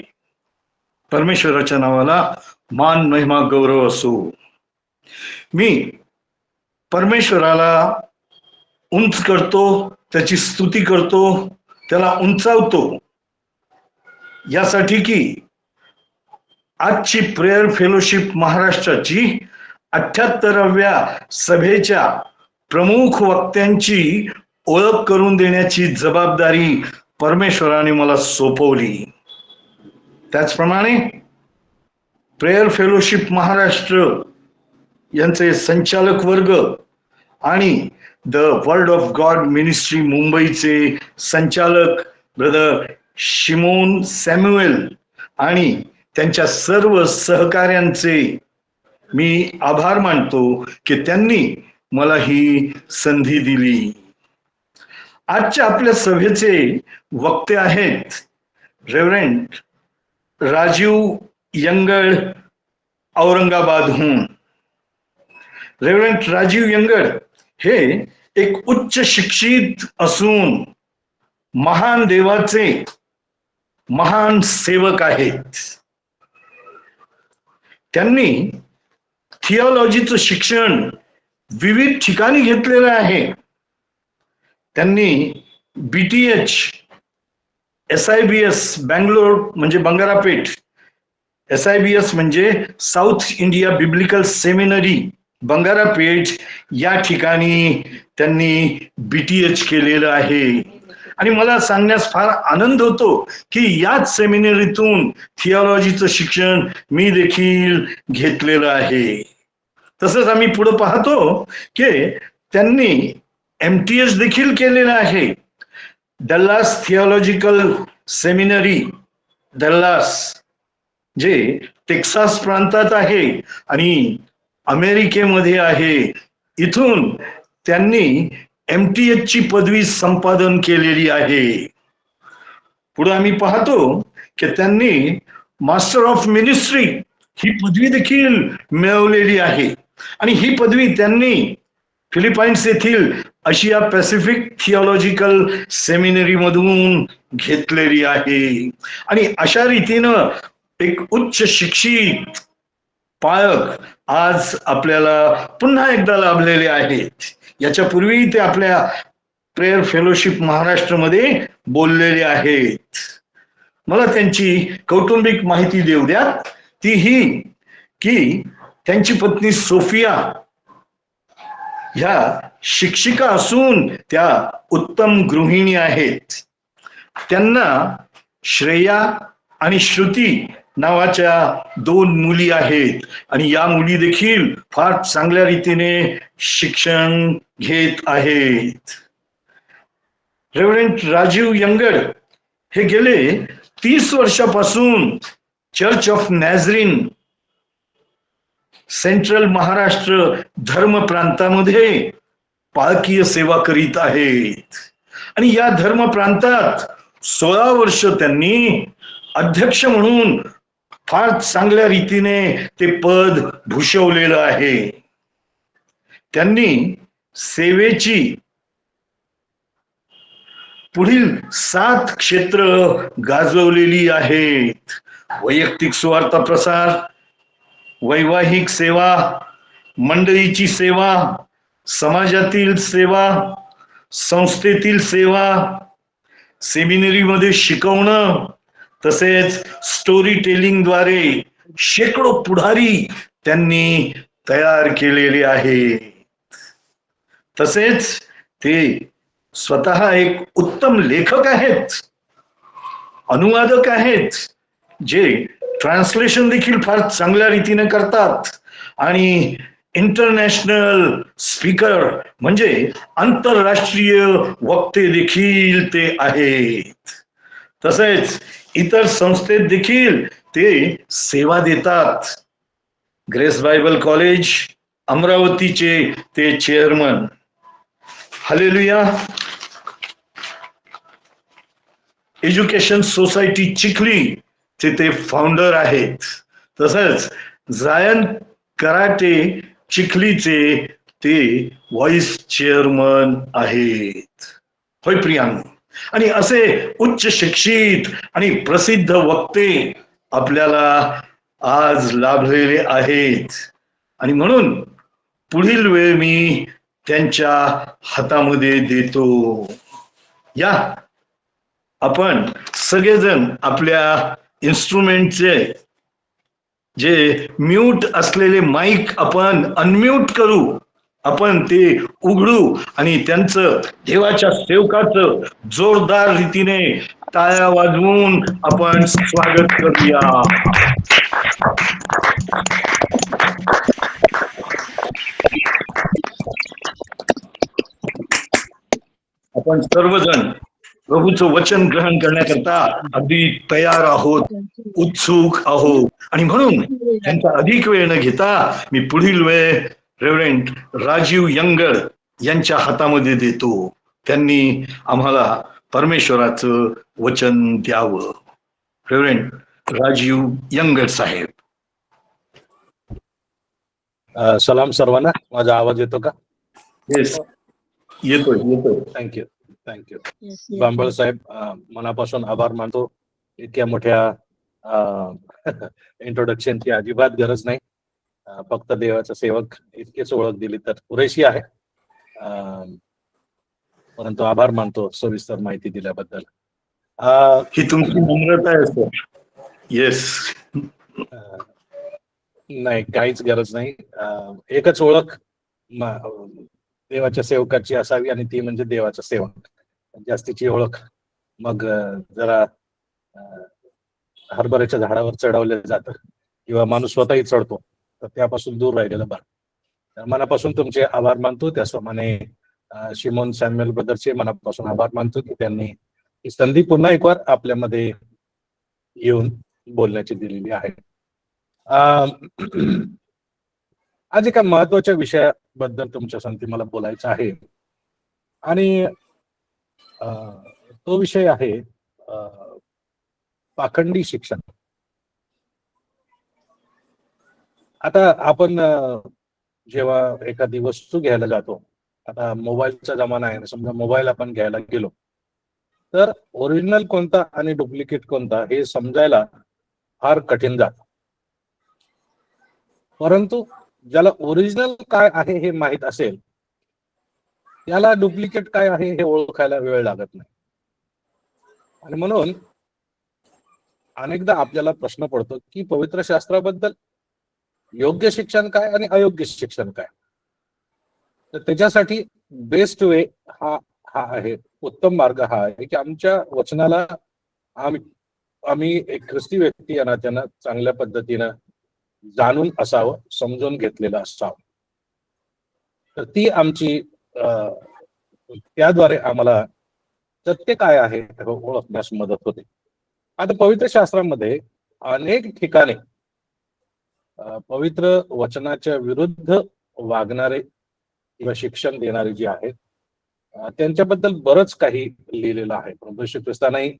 परमेश्वराच्या नावाला मान, महिमा, गौरव असो. मी परमेश्वराला उंच करतो, त्याची स्तुती करतो, त्याला उंचावतो यासाठी की आजची प्रेयर फेलोशिप महाराष्ट्राची 78व्या सभेच्या प्रमुख वक्त्यांची ओळख करून देण्याची जबाबदारी परमेश्वराने मला सोपवली. त्याचप्रमाणे प्रेयर फेलोशिप महाराष्ट्र यांचे संचालक वर्ग आणि the word of God ministry मुंबईचे संचालक ब्रदर शिमोन सॅम्युएल आणि त्यांच्या सर्व सहकाऱ्यांचे मी आभार मानतो की त्यांनी मला ही संधी दिली. आजच्या आपल्या सभेचे वक्ते आहेत रेव्हरंड राजीव यंगड औरंगाबादहून. रेव्हरंड राजीव यंगड हे एक उच्च शिक्षित असून महान देवाचे महान सेवक आहेत. त्यांनी थिओलॉजीचं शिक्षण विविध ठिकाणी घेतलेलं आहे. त्यांनी BTH SIBS बँगलोर म्हणजे बंगारापेठ, SIBS म्हणजे साऊथ इंडिया बिब्लिकल सेमिनरी बंगारापेठ या ठिकाणी त्यांनी BTH केलेलं आहे. आणि मला सांगण्यास फार आनंद होतो की याच सेमिनरीतून थिओलॉजीचं शिक्षण मी देखील घेतलेलं आहे. तसंच आम्ही पुढे पाहतो की त्यांनी MTS देखील केलेलं आहे. डल्लास थिओलॉजिकल सेमिनरी, डल्लास जे टेक्सास प्रांतात आहे आणि अमेरिकेमध्ये आहे. इथून त्यांनी MTH ची पदवी संपादन केलेली आहे. पुढे आम्ही पाहतो की त्यांनी मास्टर ऑफ मिनिस्ट्री ही पदवी देखील मिळवलेली आहे आणि ही पदवी त्यांनी फिलिपाईन्स येथील आशिया पॅसिफिक थिओलॉजिकल सेमिनरी मधून घेतलेली आहे. आणि अशा रीतीनं एक उच्च शिक्षित पाळक आज आपल्याला पुन्हा एकदा लाभलेले आहेत. याच्यापूर्वी ते आपल्या प्रेयर फेलोशिप महाराष्ट्रमध्ये बोललेले आहेत. मला त्यांची कौटुंबिक माहिती देऊ द्या. ती ही की त्यांची पत्नी सोफिया ह्या शिक्षिका असून त्या उत्तम गृहिणी आहेत. त्यांना श्रेया आणि श्रुती नावाच्या 2 मुली आहेत आणि या मुली देखील फार चांगल्या रीतीने शिक्षण घेत आहेत. रेव्हरंड राजीव यंगड हे गेले 30 वर्षापासून चर्च ऑफ नॅझरीन सेंट्रल महाराष्ट्र धर्म प्रांतामध्ये पालकीय सेवा करीत आहेत आणि या धर्म प्रांतात 16 वर्ष त्यांनी अध्यक्ष म्हणून फार चांगल्या रीतीने ते पद भूषवलेलं आहे. त्यांनी सेवेची पुढील 7 क्षेत्र गाजवलेली आहेत. वैयक्तिक सुवार्ता प्रसार, वैवाहिक सेवा, मंडळीची सेवा, समाजातील सेवा, संस्थेतील सेवा, सेमिनरीमध्ये शिकवणं, तसेच स्टोरी टेलिंगद्वारे शेकडो पुढारी त्यांनी तयार केलेले आहेत. तसेच ते स्वतः एक उत्तम लेखक आहेत, अनुवादक आहेत, जे ट्रान्सलेशन देखील फार चांगल्या रीतीने करतात आणि इंटरनॅशनल स्पीकर म्हणजे आंतरराष्ट्रीय वक्ते देखील ते आहेत. तसेच इतर संस्थेत देखील ते सेवा देतात. ग्रेस बायबल कॉलेज अमरावतीचे ते chairman. Hallelujah. Education society Chikhli ते फाउंडर आहेत. तसंच जायन कराटे चिखलीचे ते व्हाईस चेअरमन आहेत. होय प्रियांनो, आणि असे उच्च शिक्षित आणि प्रसिद्ध वक्ते आपल्याला आज लाभलेले आहेत आणि म्हणून पुढील वेळ मी त्यांच्या हातामध्ये देतो. या आपण सगळेजण आपल्या इन्स्ट्रुमेंटचे जे म्यूट असलेले माईक आपण अनम्यूट करू, आपण ते उघडू आणि त्यांचं देवाच्या सेवकाचं जोरदार रीतीने टाळ्या वाजवून आपण स्वागत करूया. आपण सर्वजण प्रभूचं वचन ग्रहण करण्याकरता अगदी तयार आहोत, उत्सुक आहोत आणि म्हणून त्यांचा अधिक वेळ न घेता मी पुढील वेळ रेव्हरंड राजीव यंगड यांच्या हातामध्ये देतो. त्यांनी आम्हाला परमेश्वराचं वचन द्यावं. रेव्हरंड राजीव यंगड साहेब. सलाम सर्वांना. माझा आवाज येतो का? येस, येतोय. थँक्यू. बांबळ साहेब, मनापासून आभार मानतो. इतक्या मोठ्या इंट्रोडक्शनची अजिबात गरज नाही. फक्त देवाचा सेवक इतकेच ओळख दिली तर पुरेशी आहे. परंतु आभार मानतो सविस्तर माहिती दिल्याबद्दल. ही तुमची नम्रता आहे सर. येस. नाही, काहीच गरज नाही. एकच ओळख देवाच्या सेवकाची असावी आणि ती म्हणजे देवाचा सेवक. जास्तीची ओळख मग जरा हरभऱ्याच्या झाडावर चढवलं जातं किंवा माणूस स्वतःही चढतो, तर त्यापासून दूर राहिलेलं बरं. तर मनापासून तुमचे आभार मानतो. त्याचप्रमाणे शिमोन सॅम्युएल ब्रदरचे मनापासून आभार मानतो की त्यांनी ही संधी पुन्हा एक वार आपल्यामध्ये येऊन बोलण्याची दिलेली आहे. आज एका महत्वाच्या विषयाबद्दल तुमच्या संगती मला बोलायचं आहे आणि तो विषय आहे पाखंडी शिक्षण. आता आपण जेव्हा एखादी वस्तू घ्यायला जातो, आता मोबाईलचा जमाना आहे, समजा मोबाईल आपण घ्यायला गेलो तर ओरिजिनल कोणता आणि डुप्लिकेट कोणता हे समजायला फार कठीण जातं. परंतु ज्याला ओरिजिनल काय आहे हे माहीत असेल त्याला डुप्लिकेट काय आहे हे ओळखायला वेळ लागत नाही. आणि म्हणून अनेकदा आपल्याला प्रश्न पडतो की पवित्र शास्त्राबद्दल योग्य शिक्षण काय आणि अयोग्य शिक्षण काय. तर त्याच्यासाठी बेस्ट वे हा हा आहे, उत्तम मार्ग हा आहे की आमच्या वचनाला आम्ही एक ख्रिस्ती व्यक्ती या नात्यानं चांगल्या पद्धतीनं जाणून असावं, समजून घेतलेलं असावं. तर ती आमची त्याद्वारे आम्हाला सत्य काय आहे हे ओळखण्यास मदत होते. आता पवित्र शास्त्रामध्ये अनेक ठिकाणी पवित्र वचनाच्या विरुद्ध वागणारे किंवा शिक्षण देणारे जे आहेत त्यांच्याबद्दल बरंच काही लिहिलेलं आहे. प्रभू येशू ख्रिस्तानाही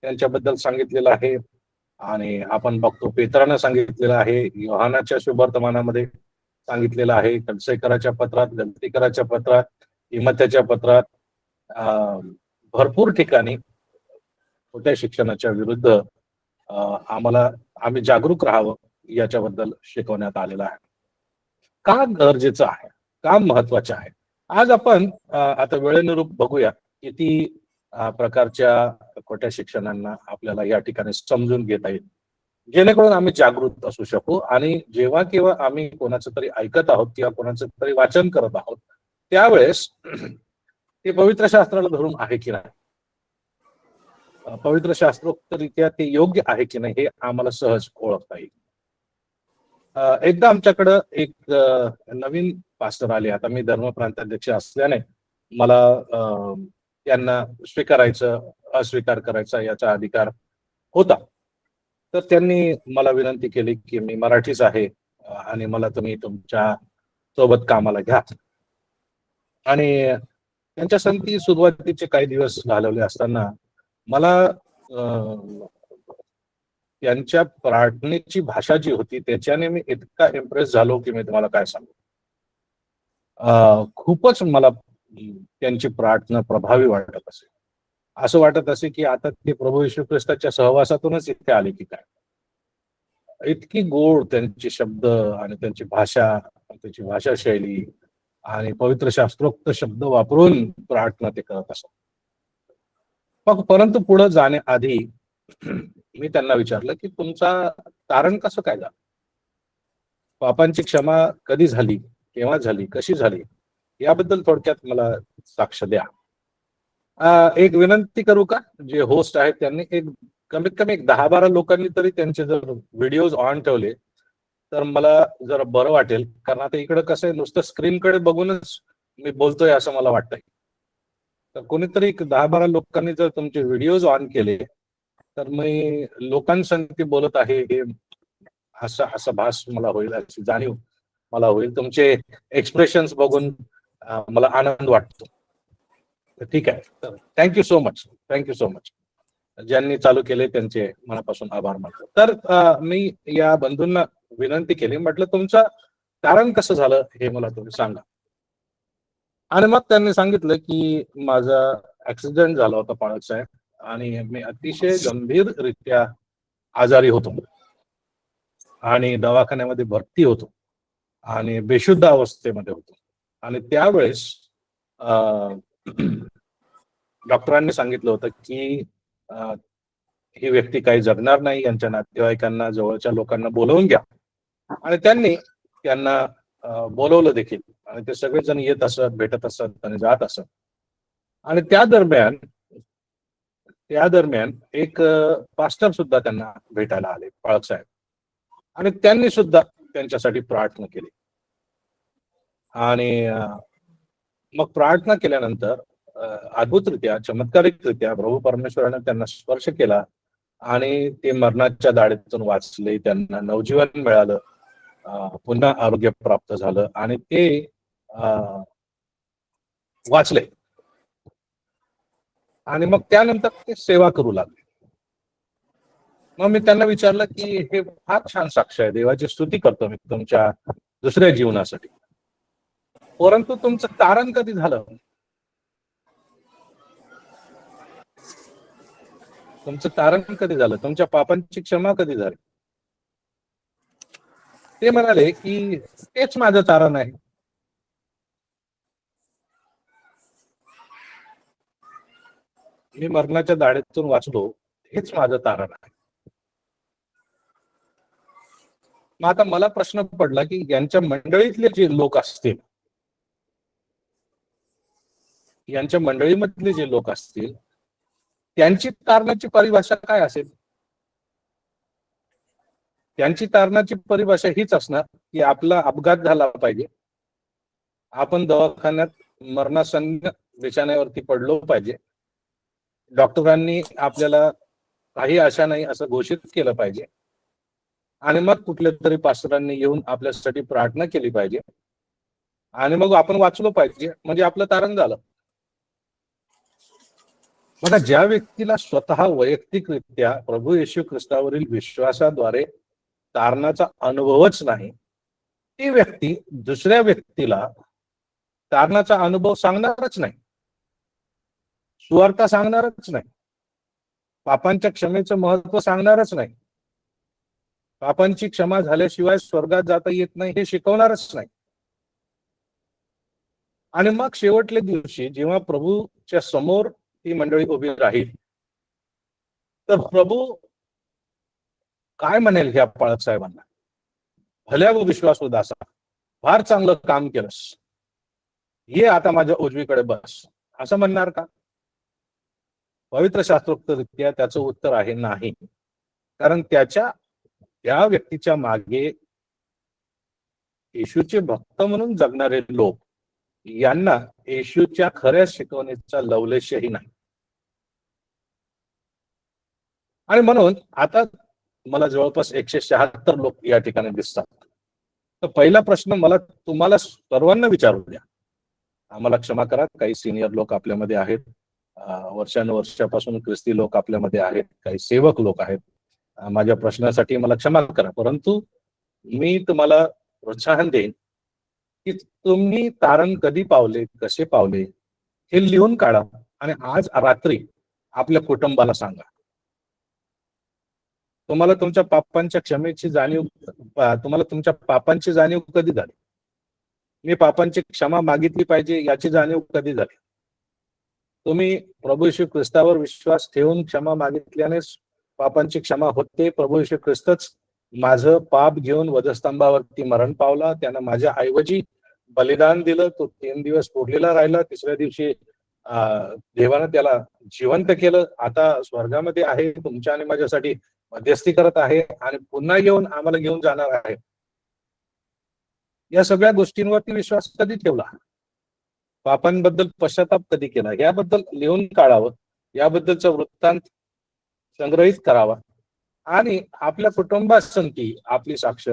त्यांच्याबद्दल सांगितलेलं आहे आणि आपण बघतो पेत्रानं सांगितलेलं आहे, योहानाच्या शुभवर्तमानामध्ये सांगितलेलं आहे, कलसेकराच्या पत्रात, गलतीकराच्या पत्रात, तिमोथेच्या पत्रात भरपूर ठिकाणी खोट्या शिक्षणाच्या विरुद्ध आम्ही जागरूक राहावं याच्याबद्दल शिकवण्यात आलेलं आहे. का गरजेचं आहे, का महत्वाचं आहे. आज आपण आता वेळेनुरूप बघूया किती प्रकारच्या खोट्या शिक्षणांना आपल्याला या ठिकाणी समजून घेता येईल, जेणेकरून आम्ही जागृत असू शकू. आणि जेव्हा केव्हा आम्ही कोणाचं तरी ऐकत आहोत किंवा कोणाचं तरी वाचन करत आहोत त्यावेळेस ते पवित्र शास्त्राला धरून आहे की नाही, पवित्र शास्त्रोक्तरित्या ते योग्य आहे की नाही हे आम्हाला सहज ओळखता येईल. एकदा आमच्याकडं एक नवीन पास्टर आले. आता मी धर्मप्रांताध्यक्ष असल्याने मला त्यांना स्वीकारायचं अस्वीकार करायचा याचा अधिकार होता. तर त्यांनी मला विनंती केली की मी मराठीच आहे आणि मला तुम्ही तुमच्या सोबत कामाला घ्या. आणि त्यांच्या संगती सुरुवातीचे काही दिवस घालवले असताना मला त्यांच्या प्रार्थनेची भाषा जी होती त्याच्याने मी इतका इम्प्रेस झालो की मी तुम्हाला काय सांगू. खूपच मला त्यांची प्रार्थना प्रभावी वाटत असे. असं वाटत असे की आता ते प्रभू येशू ख्रिस्ताच्या सहवासातूनच इथे आले की काय. इतकी गोड त्यांचे शब्द आणि त्यांची भाषा, त्यांची भाषा शैली आणि पवित्र शास्त्रोक्त शब्द वापरून प्रार्थना ते करत असत. मग परंतु पुढे जाण्याआधी मी त्यांना विचारलं की तुमचा कारण कसं काय झालं, पापांची क्षमा कधी झाली, केव्हा झाली, कशी झाली याबद्दल थोडक्यात मला साक्ष द्या. एक विनंती करू का, जे होस्ट आहेत त्यांनी एक कमीत कमी 10-12 लोकांनी तरी त्यांचे जर व्हिडिओज ऑन ठेवले तर मला जरा बरं वाटेल. कारण आता इकडे कसं आहे, नुसतं स्क्रीनकडे बघूनच मी बोलतोय असं मला वाटतंय. तर कोणीतरी 10-12 लोकांनी जर तुमचे व्हिडिओज ऑन केले तर मी लोकांसंगती बोलत आहे हे असा भास मला होईल, अशी जाणीव मला होईल. तुमचे एक्सप्रेशन्स बघून मला आनंद वाटतो. ठीक आहे, तर thank you so much, thank you so much. ज्यांनी चालू केले त्यांचे मनापासून आभार मानतो. तर मी या बंधूंना विनंती केली, म्हटलं तुमचं कारण कसं झालं हे मला तुम्ही सांगा. आणि मग त्यांनी सांगितलं की माझा ऍक्सिडेंट झाला होता पाळक साहेब आणि मी अतिशय गंभीररित्या आजारी होतो आणि दवाखान्यामध्ये भरती होतो आणि बेशुद्ध अवस्थेमध्ये होतो. आणि त्यावेळेस डॉक्टरांनी सांगितलं होतं की ही व्यक्ती काही जगणार नाही, यांच्या नातेवाईकांना, जवळच्या लोकांना बोलवून घ्या. आणि त्यांना बोलवलं देखील आणि ते सगळेजण येत असत, भेटत असत आणि जात असत. आणि त्या दरम्यान एक पास्टर सुद्धा त्यांना भेटायला आले, पाळक साहेब, आणि त्यांनी सुद्धा त्यांच्यासाठी प्रार्थना केली. आणि मग प्रार्थना केल्यानंतर अद्भुतरित्या, चमत्कारिकरित्या प्रभू परमेश्वराने त्यांना स्पर्श केला आणि ते मरणाच्या दाढेतून वाचले, त्यांना नवजीवन मिळालं, पुन्हा आरोग्य प्राप्त झालं आणि ते वाचले. आणि मग त्यानंतर ते सेवा करू लागले. मग मी त्यांना विचारलं की हे फार छान साक्ष आहे, देवाची स्तुती करतो मी तुमच्या दुसऱ्या जीवनासाठी, परंतु तुमचं कारण कधी झालं, तुमचं कारण कधी झालं, तुमच्या पापांची क्षमा कधी झाली. ते म्हणाले की तेच माझं तारण आहे. मी मरणाच्या दाढेतून वाचलो, हेच माझं तारण आहे. मग आता मला प्रश्न पडला की यांच्या मंडळीतले जे लोक असतील, यांच्या मंडळीमधले जे लोक असतील, त्यांची तारणाची परिभाषा काय असेल? त्यांची तारणाची परिभाषा हीच असणार की आपला अपघात झाला पाहिजे, आपण दवाखान्यात मरणासन्न बिछाण्यावरती पडलो पाहिजे, डॉक्टरांनी आपल्याला काही आशा नाही असं घोषित केलं पाहिजे, आणि मग कुठल्या तरी पास्टरांनी येऊन आपल्यासाठी प्रार्थना केली पाहिजे, आणि मग आपण वाचलो पाहिजे, म्हणजे आपलं तारण झालं. बघा, ज्या व्यक्तीला स्वतः वैयक्तिकरित्या प्रभू येशू ख्रिस्तावरील विश्वासाद्वारे तारणाचा अनुभवच नाही, ती व्यक्ती दुसऱ्या व्यक्तीला तारणाचा अनुभव सांगणारच नाही, सुवार्ता सांगणारच नाही, पापांच्या क्षमेचं महत्व सांगणारच नाही, पापांची क्षमा झाल्याशिवाय स्वर्गात जाता येत नाही हे शिकवणारच नाही. आणि मग शेवटल्या दिवशी जेव्हा प्रभूच्या समोर ती मंडळी उभी राहील, तर प्रभू काय म्हणेल ह्या पाळक साहेबांना? भल्या व विश्वासू दासा, फार चांगलं काम केलंस, ये आता माझ्या उजवीकडे बस, असं म्हणणार का? पवित्र शास्त्रोक्तरित्या त्याचं उत्तर आहे नाही. कारण त्या व्यक्तीच्या मागे येशूचे भक्त म्हणून जगणारे लोक, यांना येशूच्या खऱ्या शिकवणीचा लवलेशही नाही. आणि म्हणून आता मला जवळपास 176 लोक या ठिकाणी दिसतात. तर पहिला प्रश्न मला तुम्हाला सर्वांना विचारू द्या. आम्हाला क्षमा करा, काही सिनियर लोक आपल्यामध्ये आहेत, वर्षानुवर्षापासून ख्रिस्ती लोक आपल्यामध्ये आहेत, काही सेवक लोक आहेत. माझ्या प्रश्नासाठी मला क्षमा करा, परंतु मी तुम्हाला प्रोत्साहन देईन की तुम्ही तारण कधी पावले, कसे पावले, हे लिहून काढा आणि आज रात्री आपल्या कुटुंबाला सांगा. तुम्हाला तुमच्या पापांच्या क्षमेची जाणीव, तुम्हाला तुमच्या पापांची जाणीव कधी झाली? मी पापांची क्षमा मागितली पाहिजे याची जाणीव कधी झाली? तुम्ही प्रभू येशू ख्रिस्तावर विश्वास ठेवून क्षमा मागितल्यानेच पापांची क्षमा होते. प्रभू येशू ख्रिस्तच माझं पाप घेऊन वधस्तंभावरती मरण पावला, त्यानं माझ्या ऐवजी बलिदान दिलं, तो 3 दिवस पोटलेला राहिला, तिसऱ्या दिवशी देवानं त्याला जिवंत केलं, आता स्वर्गामध्ये आहे, तुमच्या आणि माझ्यासाठी मध्यस्थी करत आहे आणि पुन्हा येऊन आम्हाला घेऊन जाणार आहे. या सगळ्या गोष्टींवरती विश्वास कधी ठेवला? पापांबद्दल पश्चाताप कधी केला? याबद्दल लिहून काढावं, याबद्दलचा वृत्तांत संग्रहित करावा आणि आपल्या कुटुंबासंगती आपली साक्ष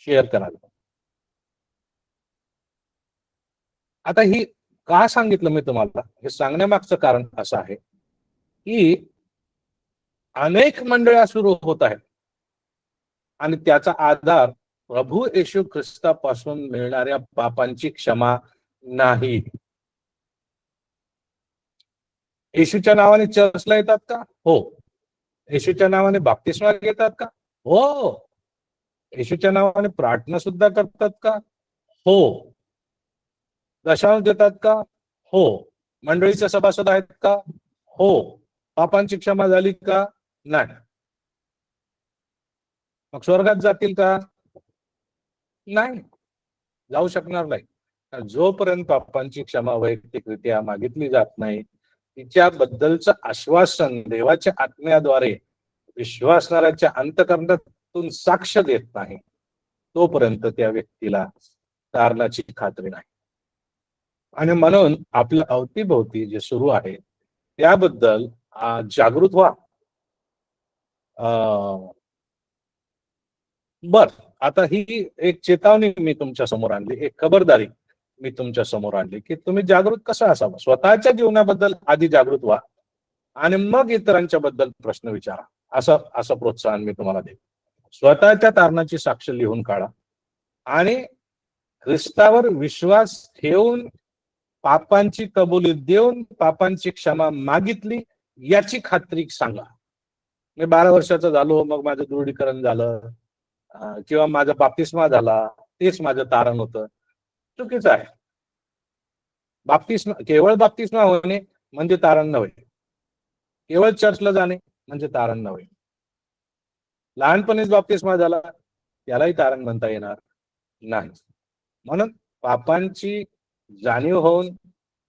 शेअर करावी. आता ही का सांगितलं मी तुम्हाला? हे सांगण्यामागचं कारण असं आहे की अनेक मंडळ्या सुरू होत आहेत आणि त्याचा आधार प्रभू येशू ख्रिस्तापासून मिळणाऱ्या पापांची क्षमा नाही. येशूच्या नावाने चर्चला येतात का? हो. येशूच्या नावाने बाप्तिस्मा घेतात का? हो. येशूच्या नावाने प्रार्थना सुद्धा करतात का? हो. दशांश देतात का? हो. मंडळीचे सभासद आहेत का? हो. पापांची क्षमा झाली का? नाही. मग स्वर्गात जातील का? नाही, जाऊ शकणार नाही. जोपर्यंत पापांची क्षमा वैयक्तिकरित्या मागितली जात नाही, तिच्याबद्दलचं आश्वासन देवाच्या आत्म्याद्वारे विश्वासणाऱ्याच्या अंतःकरणातून साक्ष देत नाही, तोपर्यंत त्या व्यक्तीला तारणाची खात्री नाही. आणि म्हणून आपल्या अवतीभोवती जे सुरू आहे त्याबद्दल जागृत व्हा. बर, आता ही एक चेतावणी मी तुमच्या समोर आणली, एक खबरदारी मी तुमच्या समोर आणली की तुम्ही जागृत कसं असावं. स्वतःच्या जीवनाबद्दल आधी जागृत व्हा आणि मग इतरांच्या बद्दल प्रश्न विचारा. असं प्रोत्साहन मी तुम्हाला देईन. स्वतःच्या तारणाची साक्ष लिहून काढा आणि ख्रिस्तावर विश्वास ठेवून पापांची कबुली देऊन पापांची क्षमा मागितली याची खात्री सांगा. मी 12 वर्षाचा झालो, मग माझं दृढीकरण झालं, किंवा माझा बाप्तिस्मा झाला तेच माझं तारण होतं, चुकीचं आहे. केवळ बाप्तिस्मा होणे म्हणजे तारण नव्हे, केवळ चर्चला जाणे म्हणजे तारण नव्हे. लहानपणीच बाप्तिस्मा झाला त्यालाही तारण म्हणता येणार नाही. म्हणून पापांची जाणीव होऊन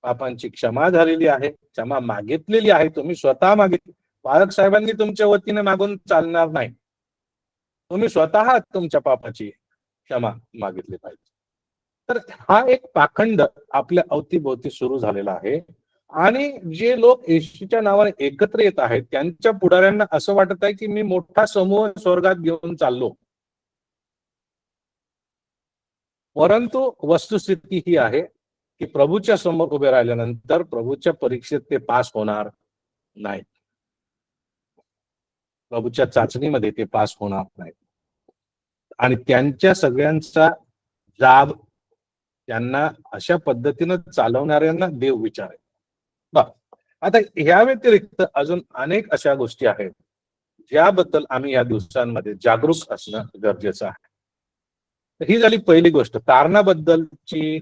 पापांची क्षमा झालेली आहे, क्षमा मागितलेली आहे, तुम्ही स्वतः मागितली. पालक साहेबांनी तुमच्या वतीने मागून चालणार नाही, तुम्ही स्वतः तुमच्या पापाची क्षमा मागितली पाहिजे. तर हा एक पाखंड आपल्या अवतीभोवती सुरू झालेला आहे आणि जे लोक येशूच्या नावाने एकत्र येत आहेत त्यांच्या पुढाऱ्यांना असं वाटत आहे की मी मोठा समूह स्वर्गात घेऊन चाललो, परंतु वस्तुस्थिती ही आहे की प्रभूच्या समोर उभे राहिल्यानंतर प्रभूच्या परीक्षेत ते पास होणार नाही, प्रभूच्या चाचणीमध्ये ते पास होणार नाही आणि त्यांच्या सगळ्यांचा जाब त्यांना अशा पद्धतीनं चालवणाऱ्यांना देव विचारेल. आता ह्या व्यतिरिक्त अजून अनेक अशा गोष्टी आहेत ज्याबद्दल आम्ही या दिवसांमध्ये जागरूक असणं गरजेचं आहे. ही झाली पहिली गोष्ट, तारणाबद्दलची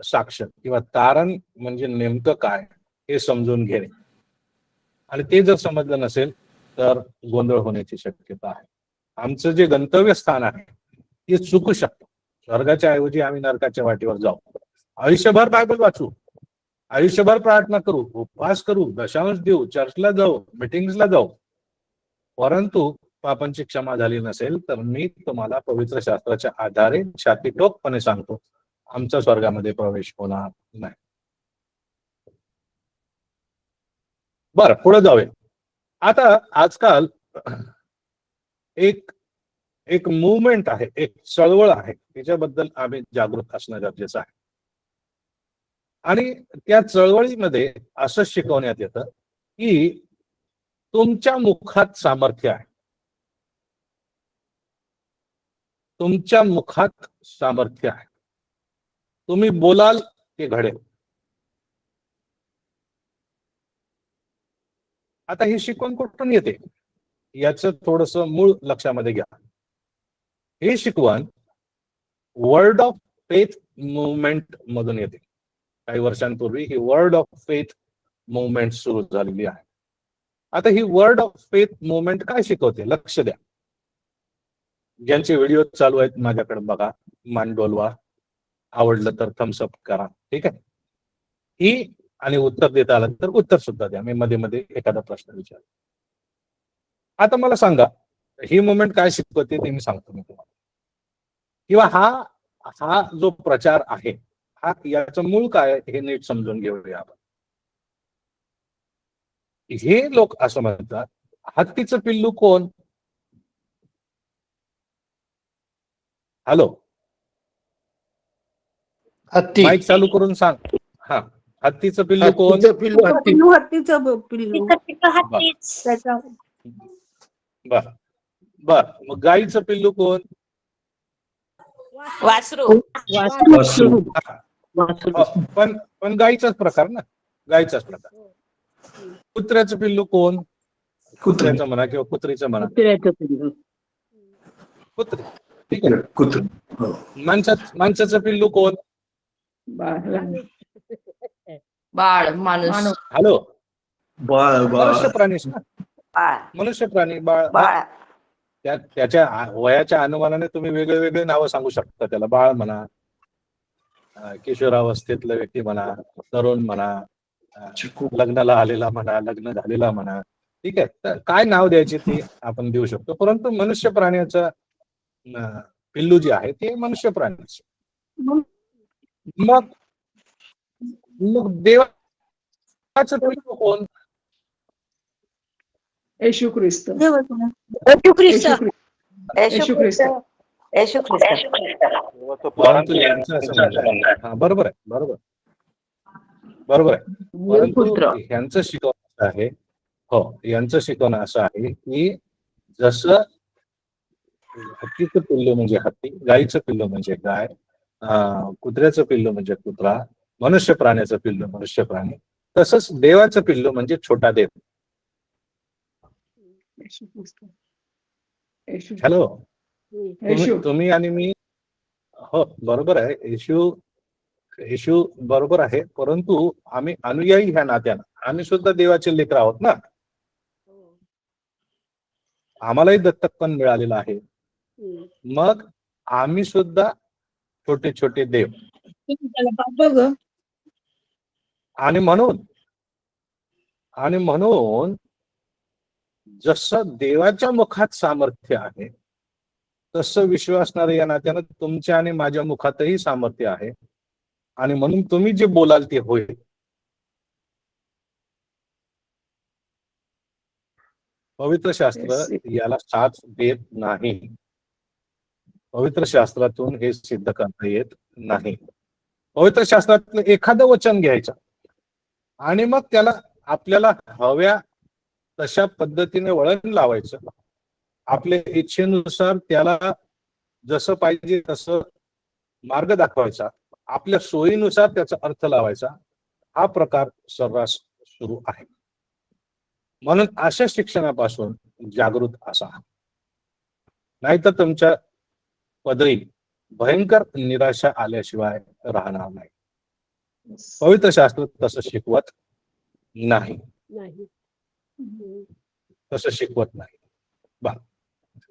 साक्ष किंवा तारण म्हणजे नेमकं काय हे समजून घेणे. आणि ते जर समजलं नसेल तर गोंधळ होण्याची शक्यता आहे. आमचं जे गंतव्य स्थान आहे ते चुकू शकतं. स्वर्गाच्या ऐवजी आम्ही नरकाच्या वाटेवर जाऊ. आयुष्यभर बायबल वाचू, आयुष्यभर प्रार्थना करू, उपवास करू, दशांश देऊ, चर्चला जाऊ, मिटिंग्सला जाऊ, परंतु पापांची क्षमा झाली नसेल तर मी तुम्हाला पवित्र शास्त्राच्या आधारे छातीटोकपणे सांगतो, आमचा स्वर्गामध्ये प्रवेश होणार नाही. बरं, पुढे जाऊया. आता आजकाल एक मूवमेंट आहे, एक चळवळ आहे, त्याच्याबद्दल आम्ही जागृत असणं गरजेचं आहे. आणि त्या चळवळीमध्ये असं शिकवण्यात येतं की तुमच्या मुखात सामर्थ्य आहे, तुमच्या मुखात सामर्थ्य आहे, तुम्ही बोलाल ते घडेल. आता ही शिकवण कुठून येते याचं थोडस मूळ लक्षामध्ये घ्या. हे शिकवण वर्ड ऑफ फेथ मुवमेंट मधून येते. काही वर्षांपूर्वी ही वर्ड ऑफ फेथ मुवमेंट सुरू झालेली आहे. आता ही वर्ड ऑफ फेथ मुवमेंट काय शिकवते, लक्ष द्या. ज्यांचे व्हिडिओ चालू आहेत माझ्याकडे बघा, मान डोलवा, आवडलं तर थम्सअप करा, ठीक आहे. ही आणि उत्तर देता आलं तर उत्तर सुद्धा द्या, मी मध्ये मध्ये एखादा प्रश्न विचार. आता मला सांगा ही मुवमेंट काय शिकवते ते मी सांगतो मी तुम्हाला, किंवा हा जो प्रचार आहे हा याचं मूळ काय हे नीट समजून घेऊया आपण. हे लोक असं म्हणतात हत्तीचं पिल्लू कोण? हॅलो, हत्ती. माईक चालू करून सांग. हा, हत्तीचं पिल्लू कोण? हत्तीचं पिल्लू हत्ती. हत्तीचं पिल्लू त्याचा बर बर, मग गाईचं पिल्लू कोण? वासरू. वासरू. पण गाईचाच प्रकार ना, गाईचाच प्रकार. कुत्र्याचं पिल्लू कोण? कुत्र्याचं म्हणा किंवा कुत्रीचं म्हणा, कुत्री, ठीक आहे. कुत्र. हो. माणसाचं पिल्लू कोण? बाळ, माणूस. हॅलो, बाळ मनुष्य बाळ. प्राणीच ना, बाळ. मनुष्य प्राणी, बाळ. बाळ. त्याच्या वयाच्या अनुमानाने तुम्ही वेगळे वेगळे नावं सांगू शकता त्याला. बाळ म्हणा, किशोरावस्थेतला व्यक्ती म्हणा, तरुण म्हणा, लग्नाला आलेला म्हणा, लग्न झालेला म्हणा, ठीक आहे. तर काय नाव द्यायचे ते आपण देऊ शकतो, परंतु मनुष्य प्राण्याचं पिल्लू जे आहे ते मनुष्य प्राणीच. मग देवाचं पिल्लू कोण? येशू ख्रिस्त. येशू ख्रिस्त. येशू ख्रिस्त. येशू ख्रिस्त. परंतु यांचं असं म्हणणं आहे, हा बरोबर आहे, बरोबर आहे, परंतु यांचं शिकवणं असं आहे, हो, यांचं शिकवणं असं आहे की जसं हत्तीचं पिल्लू म्हणजे हत्ती, गाईचं पिल्लू म्हणजे गाय, कुत्र्याचं पिल्लू म्हणजे कुत्रा, मनुष्य प्राण्याचं पिल्लू मनुष्य प्राणी, तसंच देवाचं पिल्लू म्हणजे छोटा देव. हॅलो, तुम्ही आणि मी, हो बरोबर आहे, येशू बरोबर आहे, परंतु आम्ही अनुयायी ह्या नात्यानं आम्ही सुद्धा देवाचे लेकर आहोत ना. आम्हालाही दत्तकपण मिळालेलं आहे. मग आम्ही सुद्धा छोटे छोटे देव. बघ आणि म्हणून जसं देवाच्या मुखात सामर्थ्य आहे तसं विश्वासणाऱ्या या नात्यानं तुमच्या आणि माझ्या मुखातही सामर्थ्य आहे. आणि म्हणून तुम्ही जे बोलाल ते होईल. पवित्र शास्त्र याला साथ देत नाही. पवित्र शास्त्रातून हे सिद्ध करता येत नाही. पवित्र शास्त्रातलं एखादं वचन घ्यायचं आणि मग त्याला आपल्याला हव्या तशा पद्धतीने वळण लावायचं. आपल्या इच्छेनुसार त्याला जसं पाहिजे तसं मार्ग दाखवायचा. आपल्या सोयीनुसार त्याचा अर्थ लावायचा. हा प्रकार सर्रास सुरू आहे. म्हणून अशा शिक्षणापासून जागृत असा, नाहीतर तुमच्या पदरी भयंकर निराशा आल्याशिवाय राहणार नाही. पवित्र शास्त्र तसं शिकवत नाही. तसं शिकवत नाही.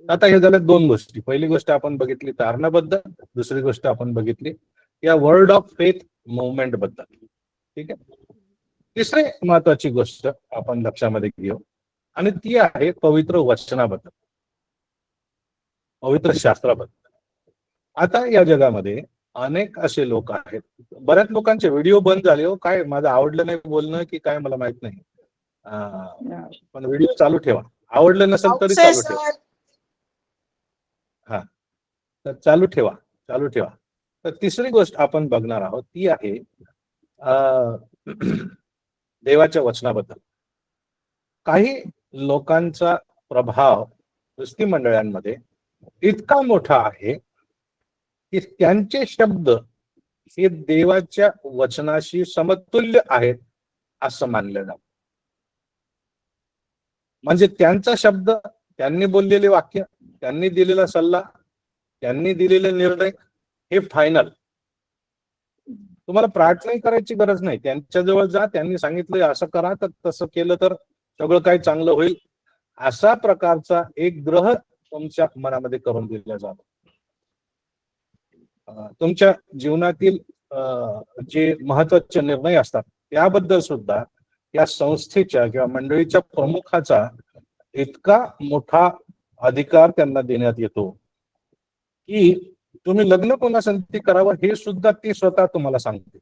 आता हे झालं दोन गोष्टी. पहिली गोष्ट आपण बघितली तारणाबद्दल, दुसरी गोष्ट आपण बघितली या वर्ड ऑफ फेथ मुवमेंट बद्दल. ठीक आहे. तिसरी महत्वाची गोष्ट आपण लक्षामध्ये घेऊ आणि ती आहे पवित्र वचनाबद्दल, पवित्र शास्त्राबद्दल. आता या जगामध्ये अनेक असे लोक आहेत, बऱ्याच लोकांचे व्हिडिओ बंद झाले. हो काय माझं आवडलं नाही बोलणं की काय मला माहित नाही. पण व्हिडिओ चालू ठेवा. आवडलं नसेल तरी चालू ठेवा. हा, तर चालू ठेवा. तर तिसरी गोष्ट आपण बघणार आहोत ती आहे देवाच्या वचनाबद्दल. काही लोकांचा प्रभाव ख्रिस्ती मंडळांमध्ये इतका मोठा आहे की त्यांचे शब्द हे देवाच्या वचनाशी समतुल्य आहेत असं मानलं जातं. म्हणजे त्यांचा शब्द, त्यांनी बोललेले वाक्य, त्यांनी दिलेला सल्ला, त्यांनी दिलेले निर्णय हे फायनल. तुम्हाला प्रार्थना करायची गरज नाही. त्यांच्याजवळ जा, त्यांनी सांगितलं असं करा तर तसं केलं तर सगळं काही चांगलं होईल, असा प्रकारचा एक ग्रह तुमच्या मनामध्ये करून दिला जातो. तुमच्या जीवनातील जे महत्वाचे निर्णय असतात त्याबद्दल सुद्धा या संस्थेच्या किंवा मंडळीच्या प्रमुखाचा इतका मोठा अधिकार त्यांना देण्यात येतो की तुम्ही लग्न कोणासंगती करावं हे सुद्धा ती स्वतः तुम्हाला सांगते.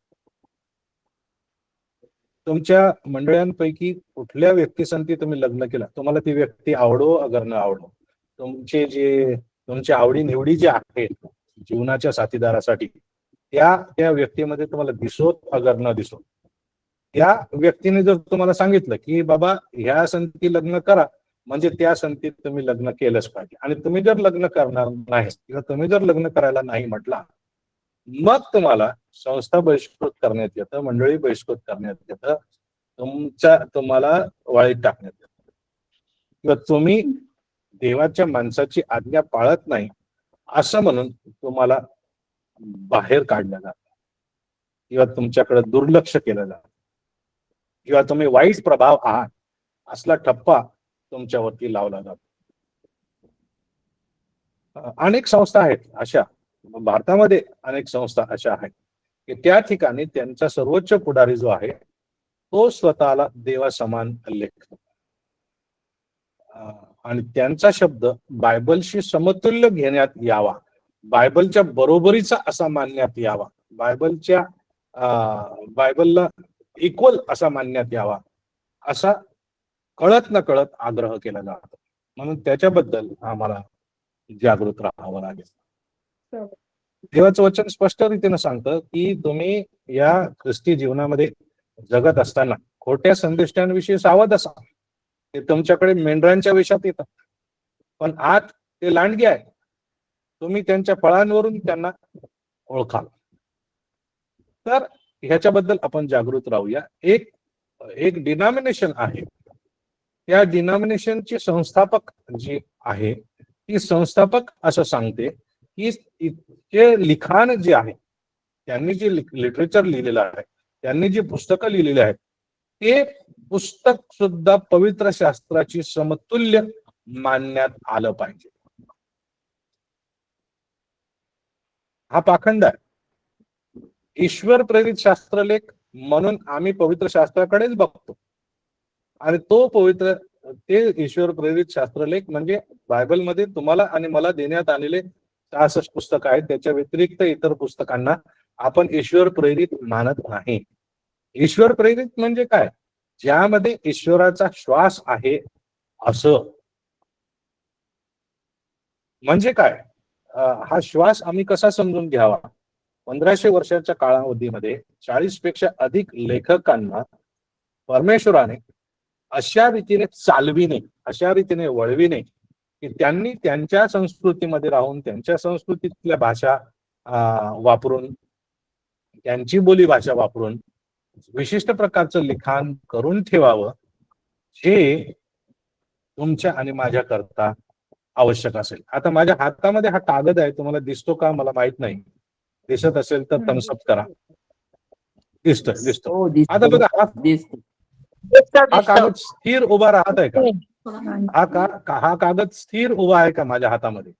तुमच्या मंडळांपैकी कुठल्या व्यक्तीसंगती तुम्ही लग्न केलं, तुम्हाला ती व्यक्ती आवडो अगर न आवडो, तुमच्या आवडी निवडी जे आहेत जीवनाच्या साथीदारासाठी त्या व्यक्तीमध्ये तुम्हाला दिसोत अगर न दिसो, त्या व्यक्तीने जर तुम्हाला सांगितलं की बाबा ह्या संगती लग्न करा, म्हणजे त्या संगतीत तुम्ही लग्न केलंच पाहिजे. आणि तुम्ही जर लग्न करणार नाही किंवा तुम्ही जर लग्न करायला नाही म्हटला, मग तुम्हाला संस्था बहिष्कृत करण्यात येतं, मंडळी बहिष्कृत करण्यात येतं, तुम्हाला वाळीत टाकण्यात येतं, किंवा तुम्ही देवाच्या माणसाची आज्ञा पाळत नाही असं म्हणून तुम्हाला बाहेर काढलं जातं, किंवा तुमच्याकडे दुर्लक्ष केलं जातं, किंवा तुम्ही वाईट प्रभाव आहात असला ठप्पा तुमच्यावरती लावला जातो. अनेक संस्था आहेत अशा, भारतामध्ये अनेक संस्था अशा आहेत की त्या ठिकाणी त्यांचा सर्वोच्च पुढारी जो आहे तो स्वतःला देवा समान लेखतो आणि त्यांचा शब्द बायबलशी समतुल्य घेण्यात यावा, बायबलच्या बरोबरीचा असा मानण्यात यावा, बायबलला इक्वल असा मानण्यात यावा, असा कळत न कळत आग्रह केला जातो. म्हणून त्याच्याबद्दल आम्हाला जागृत राहावं लागेल. देवाचं वचन स्पष्ट रीतीने सांगतं की तुम्ही या ख्रिस्ती जीवनामध्ये जगत असताना खोट्या संदेशांविषयी सावध असा. ते तुमच्याकडे मेंढरांच्या वेशात येतात, पण आत ते लांडगे आहे. तुम्ही त्यांच्या फळांवरून त्यांना ओळखाल. तर ह्याच्याबद्दल आपण जागृत राहूया. एक डिनॉमिनेशन आहे, त्या डिनॉमिनेशनचे संस्थापक जे आहे ती संस्थापक असं सांगते की इतके लिखाण जे आहे, त्यांनी जे लिटरेचर लिहिलेलं आहे, त्यांनी जी पुस्तकं लिहिलेली आहेत, ते पुस्तक सुद्धा पवित्र शास्त्राची समतुल्य मानण्यात आलं पाहिजे. हा पाखंड आहे. ईश्वर प्रेरित शास्त्रलेख म्हणून आम्ही पवित्र शास्त्राकडेच बघतो, आणि ते ईश्वर प्रेरित शास्त्रलेख म्हणजे बायबलमध्ये तुम्हाला आणि मला देण्यात आलेले 66 पुस्तक आहेत. त्याच्या व्यतिरिक्त इतर पुस्तकांना आपण ईश्वर प्रेरित मानत नाही. ईश्वर प्रेरित म्हणजे काय? ज्यामध्ये ईश्वराचा श्वास आहे असं. म्हणजे काय? हा श्वास आम्ही कसा समजून घ्यावा? 1500 वर्षाच्या कालावधीमध्ये 40 पेक्षा अधिक लेखकांना परमेश्वराने अशा रीतीने चालविणे, अशा रीतीने वळविणे की त्यांनी त्यांच्या संस्कृतीमध्ये राहून, त्यांच्या संस्कृतीतल्या भाषा वापरून, त्यांची बोली भाषा वापरून विशिष्ट प्रकारचं लिखाण करून ठेवावं, हे तुमच्या आणि माझ्या करता आवश्यक असेल. आता माझ्या हातामध्ये हा कागद आहे, तुम्हाला दिसतो का मला माहित नाही. दिसत असेल तर थम्सअप करा. दिसतो. आता बघा, हा कागद स्थिर उभा राहत आहे का? हा कागद स्थिर उभा आहे का माझ्या हातामध्ये?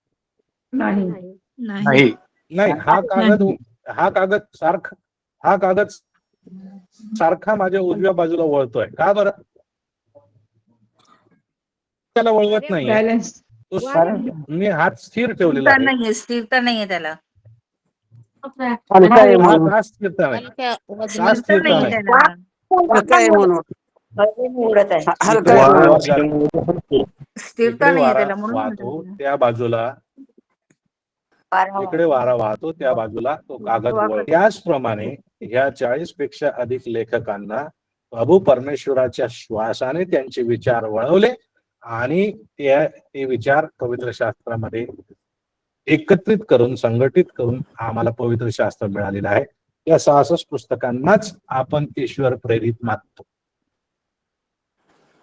नाही. हा कागद सारखा माझ्या उजव्या बाजूला वळतोय. का बरं? त्याला वळवत नाही. बॅलन्स. मी हात स्थिर ठेवलेला आहे. स्थिरता नाहीये त्याला. हलका आहे म्हणून. का स्थिरता नाही? का स्थिरता नाही? हलका आहे म्हणून. हलका आहे म्हणून. स्थिरता इकडे नाहीये वारा त्याला म्हणून वाहतो त्या बाजूला, इकडे वारा वाहतो त्या बाजूला तो कागद वळतो. त्याचप्रमाणे ह्या 40 पेक्षा अधिक लेखकांना प्रभू परमेश्वराच्या श्वासाने त्यांचे विचार वळवले आणि ते विचार पवित्र शास्त्रामध्ये एकत्रित करून, संघटित करून आम्हाला पवित्र शास्त्र मिळालेलं आहे. या 66 पुस्तकांनाच आपण ईश्वर प्रेरित मानतो.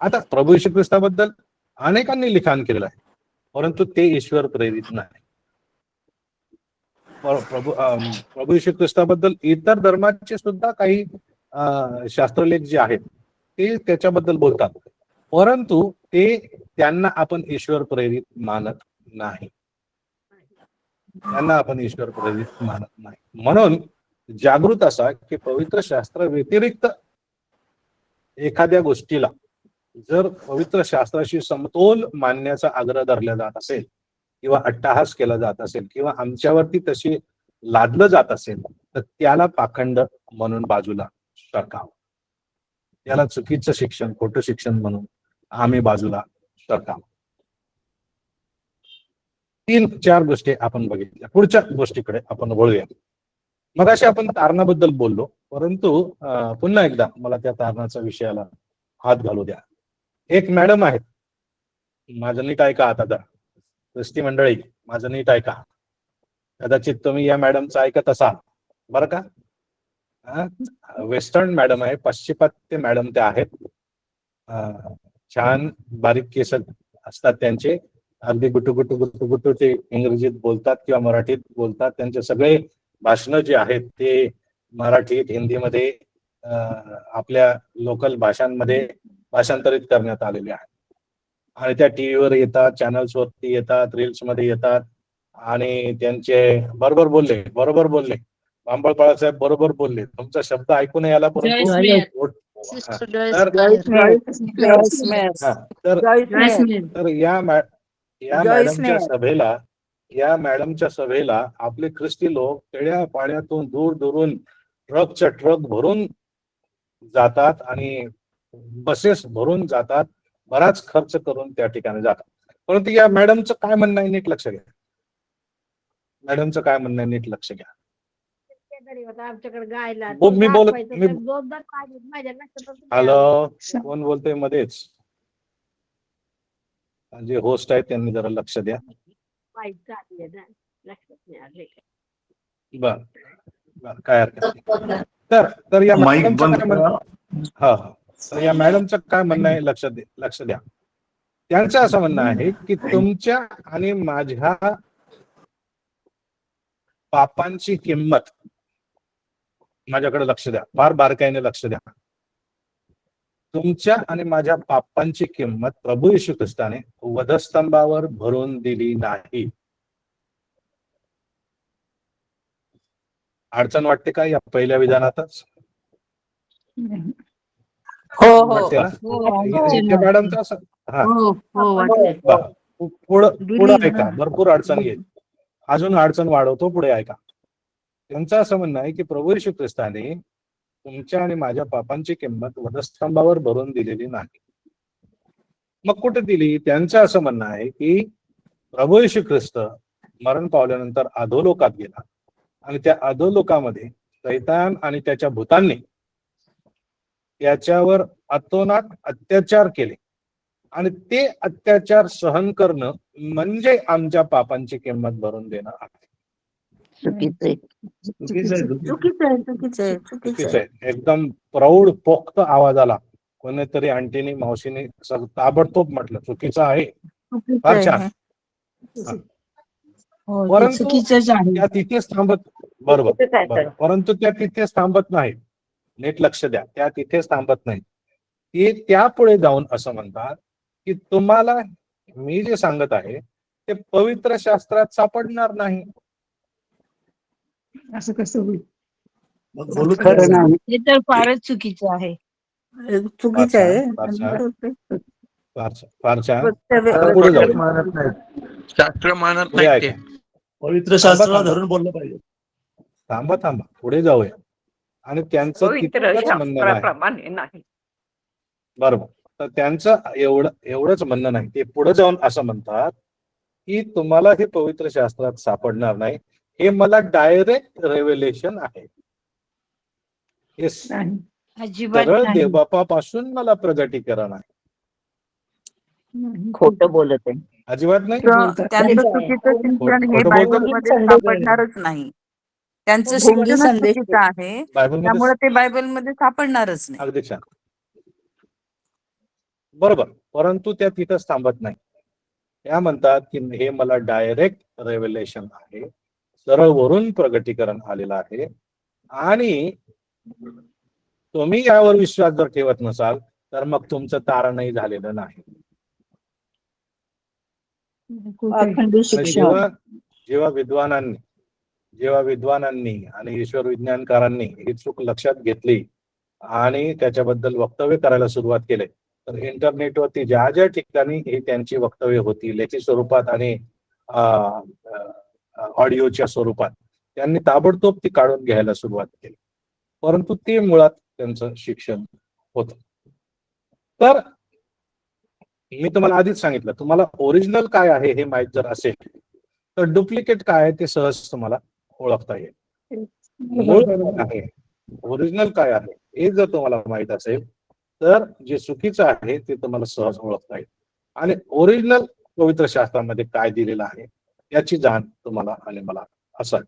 आता प्रभू येशू ख्रिस्ताबद्दल अनेकांनी लिखाण केलेलं आहे, परंतु ते ईश्वर प्रेरित नाही. प्रभू येशू ख्रिस्ताबद्दल इतर धर्माचे सुद्धा काही शास्त्रलेख जे आहेत ते त्याच्याबद्दल बोलतात, परंतु त्यांना आपण ईश्वर प्रेरित मानत नाही. म्हणून जागृत असा की पवित्र शास्त्र व्यतिरिक्त एखाद्या गोष्टीला जर पवित्र शास्त्राशी समतोल मानण्याचा आग्रह धरला जात असेल, किंवा अट्टहास केला जात असेल, किंवा आमच्यावरती तशी लादलं जात असेल, तर त्याला पाखंड म्हणून बाजूला सरकावं. त्याला चुकीचं शिक्षण, खोटं शिक्षण म्हणून आम्ही बाजूला सरकावं. 3-4 गोष्टी आपण बघितल्या. पुढच्या गोष्टीकडे आपण वळूया. मगाशी आपण तारणाबद्दल बोललो, परंतु पुन्हा एकदा मला त्या तारणाचा विषयाला हात घालू द्या. एक मॅडम आहेत, माझं नीट ऐका. आता क्रिस्ती मंडळी, माझं नीट ऐका. कदाचित तुम्ही या मॅडमचं ऐकत असाल बरं का. वेस्टर्न मॅडम आहे, पाश्चिमात्य मॅडम त्या आहेत. छान बारीक केस असतात त्यांचे, अगदी गुटू ते इंग्रजीत बोलतात किंवा मराठीत बोलतात. त्यांचे सगळे भाषणं जे आहेत ते मराठीत, हिंदीमध्ये, आपल्या लोकल भाषांमध्ये भाषांतरित करण्यात आलेले आहेत. आणि त्या टीव्हीवर येतात, चॅनल्स वरती येतात, रील्स मध्ये येतात, आणि त्यांचे बरोबर बोलले, बांबळ बाळासाहेब बरोबर बोलले. तुमचा शब्द ऐकू नाही आला, परंतु तर या मॅडमच्या सभेला आपले ख्रिस्ती लोक खेड्या पाड्यातून, दूर दूरून ट्रकच्या ट्रक भरून जातात आणि बसेस भरून जातात, बराच खर्च करून त्या ठिकाणी जातात. परंतु या मॅडमचं काय म्हणणं आहे नीट लक्ष घ्या. मी बोलत, हॅलो, कोण बोलतोय मध्येच? जे होस्ट आहेत त्यांनी जरा लक्ष द्या. बर, काय हरकत नाही. तर या मॅडमचं काय म्हणणं आहे लक्ष द्या. त्यांचं असं म्हणणं आहे की तुमच्या आणि माझ्या पापांची किंमत, माझ्याकडे लक्ष द्या, फार बारकाईने लक्ष द्या, तुमच्या आणि माझ्या पापांची किंमत प्रभू येशू ख्रिस्ताने वधस्तंभावर भरून दिली नाही. अडचण वाटते का या पहिल्या विधानातच? हो हो वाटते ना? इथे मॅडमचं असं हा हो वाटलं. पुढं ऐका, भरपूर अडचण येईल, अजून अडचण वाढवतो, पुढे ऐका. त्यांचं असं म्हणणं आहे की प्रभू येशू ख्रिस्ताने तुमच्या आणि माझ्या पापांची किंमत वधस्तंभावर भरून दिलेली नाही. मग कुठे दिली? त्यांचं असं म्हणणं आहे की प्रभू येशू ख्रिस्त मरण पावल्यानंतर अधोलोकात गेला आणि त्या अधोलोकामध्ये शैतान आणि त्याच्या भूतांनी त्याच्यावर अतोनात अत्याचार केले आणि ते अत्याचार सहन करणं म्हणजे आमच्या पापांची किंमत भरून देणं आहे. चुकीचं आहे. एकदम प्रौढ पोक्त आवाज आला. कोणीतरी आंटीनी मावशीने ताबडतोब म्हटलं चुकीचं आहे. फार छान. परंतु त्या तिथेच थांबत, बरोबर, परंतु त्या तिथेच थांबत नाही. नीट लक्ष द्या, त्या तिथेच थांबत नाही. ते त्यापुढे जाऊन असं म्हणतात की तुम्हाला मी जे सांगत आहे ते पवित्र शास्त्रात सापडणार नाही. असं कसं होईल? खरं नाही. हे तर फारच चुकीचं आहे. चुकीचं आहे. फार छान. पुढे जाऊ. मानत नाहीत, शास्त्र मानत पुढे नाही ते. ऐका. पवित्र शास्त्राला धरून बोललं पाहिजे. थांबा, पुढे जाऊया. आणि त्यांचं तितकंच म्हणणं नाही. बरोबर. तर त्यांचं एवढंच म्हणणं नाही. ते पुढे जाऊन असं म्हणतात की तुम्हाला हे पवित्र शास्त्रात सापडणार नाही. हे मला डायरेक्ट रेव्हेलेशन आहे. हे अजिबात सरळ नाही. देवबापापासून मला प्रगटीकरण आहे. खोटं बोलत आहे. अजिबात नाही. त्यांचं चुकीचं शिक्षण हे खोटं बायबलमध्ये सापडणारच नाही. त्यांचं शिक्षण चुकीचं आहे, बायबलमध्ये त्यामुळे ते बायबलमध्ये सापडणारच नाही. अगदी छान. बरोबर. परंतु त्या तिथंच थांबत नाही. त्या म्हणतात की हे मला डायरेक्ट रेव्हेलेशन आहे, सरळ वरून प्रगटीकरण आलेलं आहे. आणि तुम्ही यावर विश्वास जर ठेवत नसाल तर मग तुमचं तारणही झालेलं नाही. जेव्हा विद्वानांनी आणि ईश्वर विज्ञानकारांनी ही चूक लक्षात घेतली आणि त्याच्याबद्दल वक्तव्य करायला सुरुवात केले, तर इंटरनेटवरती ज्या ज्या ठिकाणी ही त्यांची वक्तव्य होती लेखी स्वरूपात आणि ऑडिओच्या स्वरूपात, त्यांनी ताबडतोब ती काढून घ्यायला सुरुवात केली. परंतु ते मुळात त्यांचं शिक्षण होतं. तर मी तुम्हाला आधीच सांगितलं, तुम्हाला ओरिजिनल काय आहे हे माहित जर असेल तर डुप्लिकेट काय आहे ते सहज तुम्हाला ओळखता येईल. मूळ काय आहे, ओरिजिनल काय आहे हे जर तुम्हाला माहित असेल तर जे चुकीचं आहे ते तुम्हाला सहज ओळखता येईल. आणि ओरिजिनल पवित्र शास्त्रामध्ये काय दिलेलं आहे याची जाण तुम्हाला आणि मला असावी.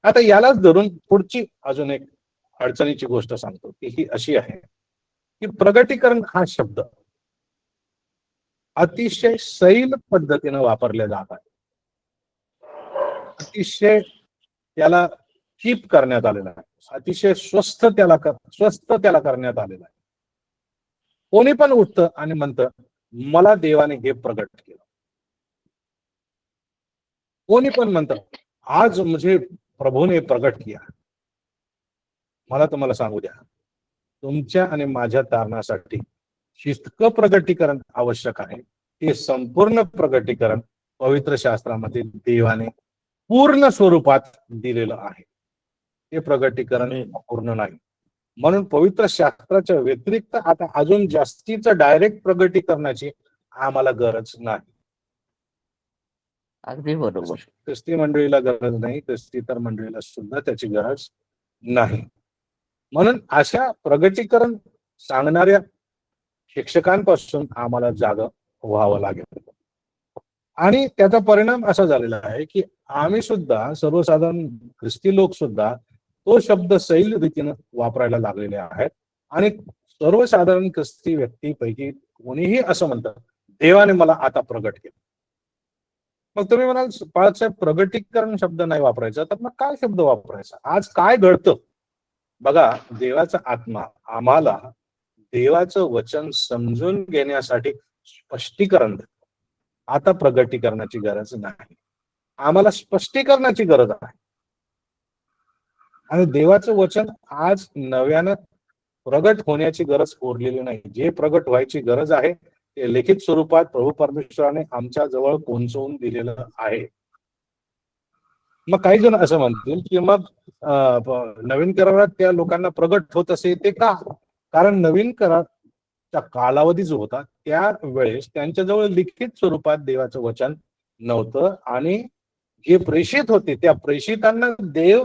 आता यालाच धरून पुढची अजून एक अडचणीची गोष्ट सांगतो की ही अशी आहे की प्रगटीकरण हा शब्द अतिशय सैल पद्धतीने वापरले जात आहे. अतिशय त्याला चीप करण्यात आलेला आहे, अतिशय स्वस्त त्याला करण्यात आलेला आहे. कोणी पण उठतं आणि म्हणतं मला देवाने हे प्रगट केलं. कोणी पण म्हणतं आज मुझे प्रभू ने प्रगट किया. मला तुम्हाला सांगू द्या, तुमच्या आणि माझ्या तारणासाठी जितकं प्रगटीकरण आवश्यक आहे ते संपूर्ण प्रगटीकरण पवित्र शास्त्रामध्ये देवाने पूर्ण स्वरूपात दिलेलं आहे. ते प्रगटीकरण पूर्ण नाही. म्हणून पवित्र शास्त्राच्या व्यतिरिक्त आता अजून जास्तीचं डायरेक्ट प्रगटीकरणाची आम्हाला गरज नाही. अगदी बरोबर. ख्रिस्ती मंडळीला गरज नाही, ख्रिस्तीतर मंडळीला सुद्धा त्याची गरज नाही. म्हणून अशा प्रगटीकरण सांगणाऱ्या शिक्षकांपासून आम्हाला जागं व्हावं लागेल. आणि त्याचा परिणाम असा झालेला आहे की आम्ही सुद्धा सर्वसाधारण ख्रिस्ती लोक सुद्धा तो शब्द सैल रीतीनं वापरायला लागलेले आहेत. आणि सर्वसाधारण ख्रिस्ती व्यक्तीपैकी कोणीही असं म्हणतं देवाने मला आता प्रगट केलं. मग तुम्ही म्हणाल बाळासाहेब प्रगटीकरण शब्द नाही वापरायचा, तर मग काय शब्द वापरायचा? आज काय घडतं बघा, देवाचा आत्मा आम्हाला देवाचं वचन समजून घेण्यासाठी स्पष्टीकरण देतो. आता प्रगटीकरणाची गरज नाही, आम्हाला स्पष्टीकरणाची गरज आहे. आणि देवाचं वचन आज नव्यानं प्रगट होण्याची गरज उरलेली नाही. जे प्रगट व्हायची गरज आहे ते लिखित स्वरूपात प्रभू परमेश्वराने आमच्या जवळ पोहोचवून दिलेलं आहे. मग काही जण असं म्हणतील की मग नवीन करारात त्या लोकांना प्रगट होत असे ते का? कारण नवीन कराराचा कालावधी जो होता त्यावेळेस त्यांच्याजवळ लिखित स्वरूपात देवाचं वचन नव्हतं आणि जे प्रेषित होते त्या प्रेषितांना देव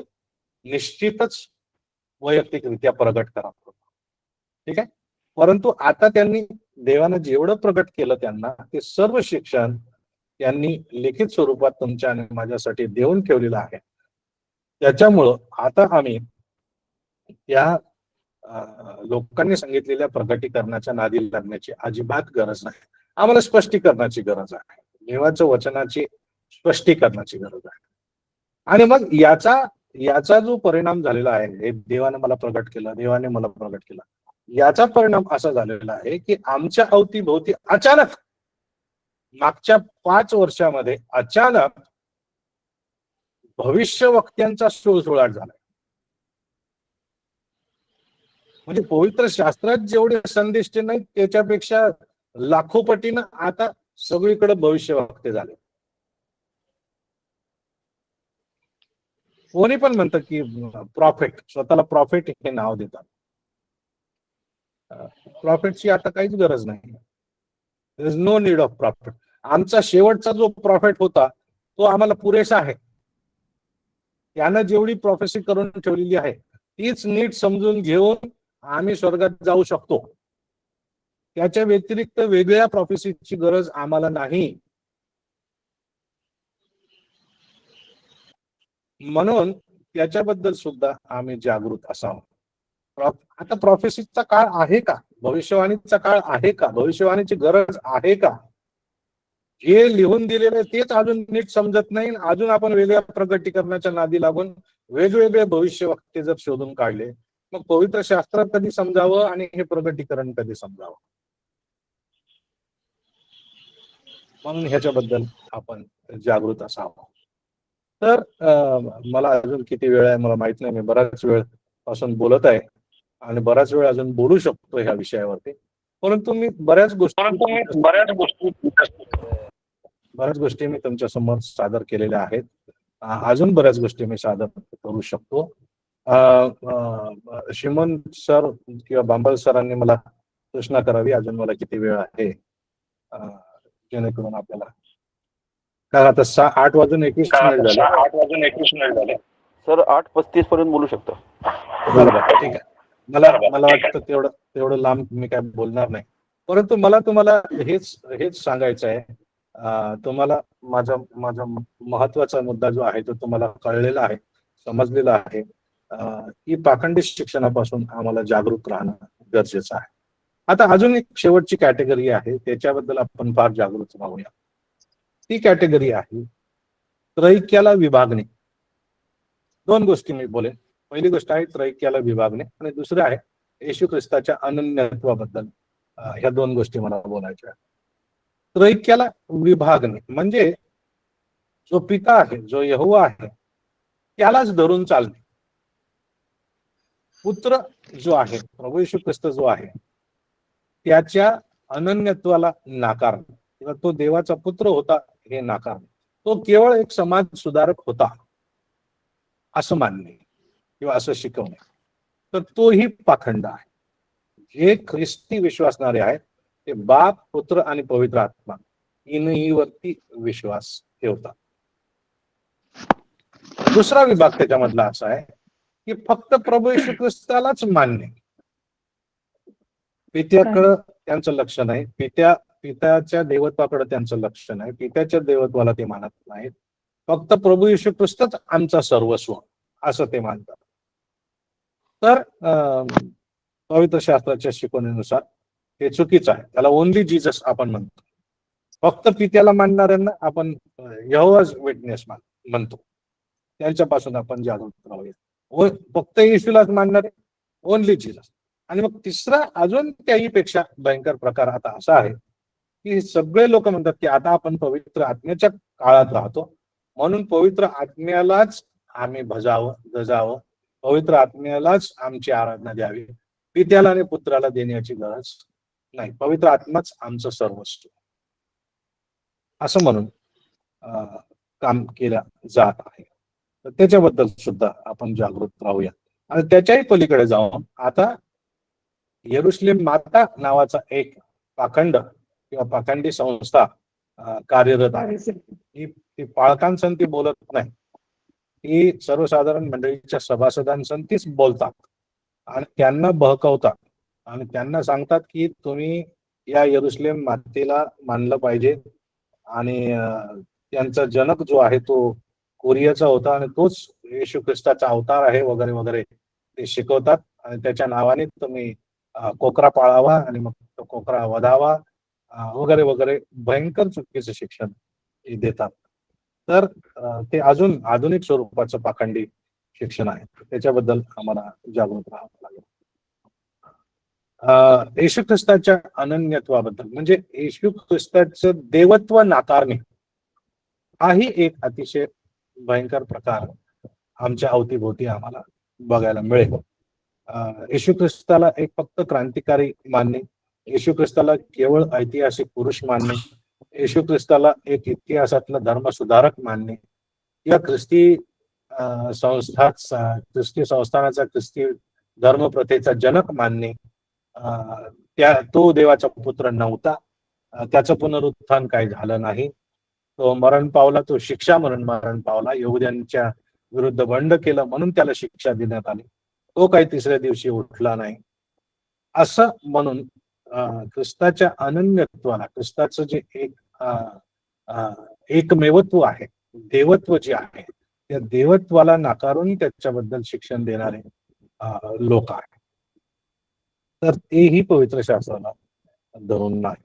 निश्चितच वैयक्तिकरित्या प्रगट करत होता. ठीक आहे. परंतु आता त्यांनी देवानं जेवढं प्रगट केलं त्यांना ते सर्व शिक्षण त्यांनी लिखित स्वरूपात तुमच्या आणि माझ्यासाठी देऊन ठेवलेलं आहे. त्याच्यामुळं आता आम्ही त्या लोकांनी सांगितलेल्या प्रगटीकरणाच्या नादी लागण्याची अजिबात गरज नाही. आम्हाला स्पष्टीकरणाची गरज आहे, देवाच्या वचनाची स्पष्टीकरणाची गरज आहे. आणि मग याचा जो परिणाम झालेला आहे, हे देवाने मला प्रगट केलं, देवाने मला प्रगट केला, याचा परिणाम असा झालेला आहे की आमच्या अवतीभोवती अचानक मागच्या 5 वर्षामध्ये अचानक भविष्यवक्त्यांचा सुळसुळाट झाला. म्हणजे पवित्र शास्त्रात जेवढे संदेश नाहीत त्याच्यापेक्षा लाखो पटीनं आता सगळीकडे भविष्यवक्ते झाले. कोणी पण म्हणतं की प्रॉफिट, स्वतःला प्रॉफिट हे नाव देतात. प्रॉफिटची आता काहीच गरज नाही. There is no need of profit. आमचा शेवटचा जो प्रॉफिट होता तो आम्हाला पुरेसा आहे. त्यानं जेवढी प्रोफेसी करून ठेवलेली आहे तीच नीट समजून घेऊन आम्ही स्वर्गात जाऊ शकतो. त्याच्या व्यतिरिक्त वेगळ्या प्रोफेसीची गरज आम्हाला नाही. म्हणून त्याच्याबद्दल सुद्धा आम्ही जागृत असावं. आता प्रोफेसीचा काळ आहे का? भविष्यवाणीचा काळ आहे का? भविष्यवाणीची गरज आहे का? हे लिहून दिलेले तेच अजून नीट समजत नाही. अजून आपण वेगळ्या प्रगटीकरणाच्या नादी लागून वेगवेगळे भविष्यवक्ते जर शोधून काढले, मग पवित्र शास्त्रात कधी समजावं आणि हे प्रगटीकरण कधी समजावं? म्हणून ह्याच्याबद्दल आपण जागृत असावं. तर मला अजून किती वेळ आहे मला माहित नाही. मी बराच वेळ पासून बोलत आहे आणि बराच वेळ अजून बोलू शकतो ह्या विषयावरती. परंतु मी बऱ्याच गोष्टी मी तुमच्या समोर सादर केलेल्या आहेत. अजून बऱ्याच गोष्टी मी सादर करू शकतो. शिमोन सर किंवा बांबल सरांनी मला सूचना करावी अजून मला किती वेळ आहे, जेणेकरून आपल्याला, कारण आता 8:21 झाले. सर 8:35 पर्यंत बोलू शकतो. बरोबर, ठीक आहे. मला वाटतं तेवढं लांब मी काय बोलणार नाही. परंतु मला तुम्हाला हेच सांगायचं आहे. तुम्हाला माझा महत्वाचा मुद्दा जो आहे तो तुम्हाला कळलेला आहे, समजलेला आहे की पाखंडी शिक्षणापासून आम्हाला जागरूक राहणं गरजेचं आहे. आता अजून एक शेवटची कॅटेगरी आहे, त्याच्याबद्दल आपण फार जागरूक राहूया. ती कॅटेगरी आहे त्रैक्याला विभागणे. 2 गोष्टी मी बोलेन. पहिली गोष्ट आहे त्रैक्याला विभागणे आणि दुसरं आहे येशू ख्रिस्ताच्या अनन्यत्वाबद्दल. ह्या 2 गोष्टी मला बोलायच्या. त्रैक्याला विभागणे म्हणजे जो पिता आहे, जो यहोवा आहे त्यालाच धरून चालणे. पुत्र जो आहे, प्रभू येशू ख्रिस्त जो आहे त्याच्या अनन्यत्वाला नाकारणे किंवा तो देवाचा पुत्र होता हे नाकारणे. तो केवळ एक समाज सुधारक होता असं मानणे किंवा असं शिकवणे, तर तोही पाखंड आहे. जे ख्रिस्ती विश्वासणारे आहेत ते बाप, पुत्र आणि पवित्र आत्मा इनहीवरती विश्वास ठेवतात. दुसरा विभाग त्याच्यामधला असा आहे की फक्त प्रभू येशू ख्रिस्तालाच मानणे. पित्याकडं त्यांचं लक्ष नाही, पित्याच्या देवत्वाकडे त्यांचं लक्ष नाही, पित्याच्या देवत्वाला ते मानत नाहीत. फक्त प्रभू येशू ख्रिस्तच आमचा सर्वस्व असं ते मानतात. तर पवित्र शास्त्राच्या शिकवणीनुसार हे चुकीचं आहे. त्याला ओनली जीसस आपण म्हणतो. फक्त पित्याला मानणाऱ्यांना आपण यहोवाज विटनेस म्हणतो, त्यांच्यापासून आपण जागृत राहूया. फक्त येशूलाच मानणारे, ओनली जीसस. आणि मग तिसरा अजून त्याही पेक्षा भयंकर प्रकार आता असा आहे की सगळे लोक म्हणतात की आता आपण पवित्र आत्म्याच्या काळात राहतो, म्हणून पवित्र आत्म्यालाच आम्ही जजावं, पवित्र आत्म्यालाच आमची आराधना द्यावी, पित्याला आणि पुत्राला देण्याची गरज नाही, पवित्र आत्माच आमचं सर्वस्व, असं म्हणून काम केलं जात आहे. तर त्याच्याबद्दल सुद्धा आपण जागृत राहूया. आणि त्याच्याही पलीकडे जाऊन आता यरुशलेम माता नावाचा एक पाखंड किंवा पाखंडी संस्था कार्यरत आहे. ती पाळकांसंती बोलत नाही, ती सर्वसाधारण मंडळीच्या सभासदांसंतीच बोलतात आणि त्यांना बहकवतात आणि त्यांना सांगतात की तुम्ही या यरुशलेम मातेला मानलं पाहिजे आणि त्यांचा जनक जो आहे तो कोरियाचा होता आणि तोच येशू ख्रिस्ताचा अवतार आहे वगैरे वगैरे ते शिकवतात. आणि त्याच्या नावाने तुम्ही कोकरा पाळावा आणि मग तो कोकरा वधावा वगैरे वगैरे भयंकर चुकीचं शिक्षण देतात. तर ते अजून आधुनिक स्वरूपाचं पाखंडी शिक्षण आहे, त्याच्याबद्दल आम्हाला जागृत राहावं लागेल. येशू ख्रिस्ताच्या अनन्यत्वाबद्दल म्हणजे येशू ख्रिस्ताचं देवत्व नाकारणे हाही एक अतिशय भयंकर प्रकार आमच्या अवतीभोवती आम्हाला बघायला मिळेल. येशू ख्रिस्ताला एक फक्त क्रांतिकारी मानणे, येशू ख्रिस्ताला केवळ ऐतिहासिक पुरुष मानणे, येशू ख्रिस्ताला एक इतिहासातला धर्मसुधारक मानणे, या ख्रिस्ती संस्थानाचा ख्रिस्ती धर्मप्रथेचा जनक मानणे, तो देवाचा पुत्र नव्हता, त्याचं पुनरुत्थान काही झालं नाही, तो मरण पावला, तो शिक्षा म्हणून मरण पावला, यहुद्यांच्या विरुद्ध बंड केलं म्हणून त्याला शिक्षा देण्यात आली, तो काही तिसऱ्या दिवशी उठला नाही, असं म्हणून ख्रिस्ताच्या अनन्यत्वाला, ख्रिस्ताचं जे एकमेवत्व आहे, देवत्व जे आहे, त्या देवत्वाला नाकारून त्याच्याबद्दल शिक्षण देणारे लोक आहेत. तर तेही पवित्र शास्त्राला धरून नाही.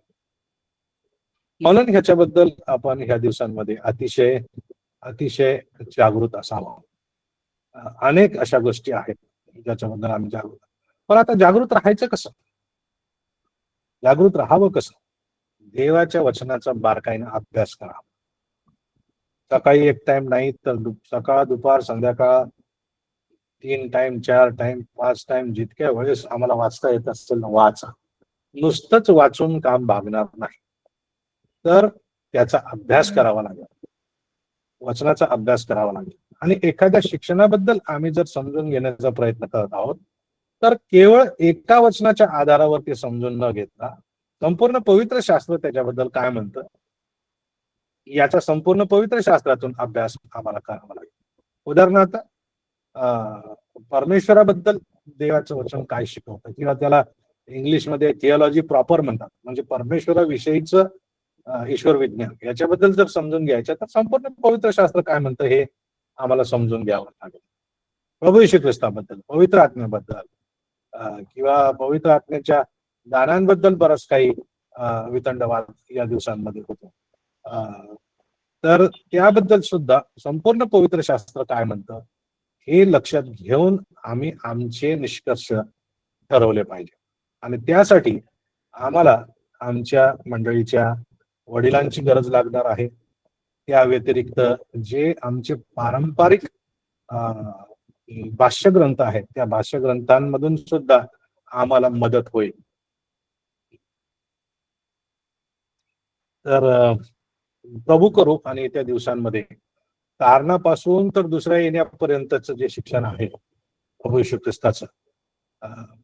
म्हणून ह्याच्याबद्दल आपण ह्या दिवसांमध्ये अतिशय अतिशय जागृत असावं. अनेक अशा गोष्टी आहेत ज्याच्याबद्दल आम्ही जागृत, पण आता जागृत राहायचं कसं, जागृत राहावं कसं? देवाच्या वचनाचा बारकाईने अभ्यास करा. सकाळी एक टाइम नाही तर सकाळ दुपार संध्याकाळ 3 टाइम 4 टाइम 5 टाइम जितक्या वेळेस आम्हाला वाचता येत असेल वाचा. नुसतंच वाचून काम भागणार नाही, तर त्याचा अभ्यास करावा लागेल, वचनाचा अभ्यास करावा लागेल. आणि एखाद्या शिक्षणाबद्दल आम्ही जर समजून घेण्याचा प्रयत्न करत आहोत तर केवळ एका वचनाच्या आधारावर ते समजून न घेता संपूर्ण पवित्र शास्त्र त्याच्याबद्दल काय म्हणतं याचा संपूर्ण पवित्र शास्त्रातून अभ्यास आम्हाला करावा लागेल. उदाहरणार्थ परमेश्वराबद्दल देवाचं वचन काय शिकवतं, किंवा त्याला इंग्लिशमध्ये थिओलॉजी प्रॉपर म्हणतात, म्हणजे परमेश्वराविषयीचं ईश्वर विज्ञान, याच्याबद्दल जर समजून घ्यायचं तर संपूर्ण पवित्र शास्त्र काय म्हणतं हे आम्हाला समजून घ्यावं लागेल. प्रभू येशू ख्रिस्ताबद्दल, पवित्र आत्म्याबद्दल किंवा पवित्र आत्म्याच्या दानांबद्दल बरंच काही वितंडवाद या दिवसांमध्ये होतो. तर त्याबद्दल सुद्धा संपूर्ण पवित्र शास्त्र काय म्हणतं हे लक्षात घेऊन आम्ही आमचे निष्कर्ष ठरवले पाहिजे. आणि त्यासाठी आम्हाला आमच्या मंडळीच्या वडिलांची गरज लागणार आहे. त्या व्यतिरिक्त जे आमचे पारंपरिक भाष्य ग्रंथ आहेत त्या भाष्य ग्रंथांमधून सुद्धा आम्हाला मदत होईल. तर प्रभू करू आणि येत्या दिवसांमध्ये कारणापासून तर दुसऱ्या येण्यापर्यंतच जे शिक्षण आहे प्रभू येशू ख्रिस्ताचं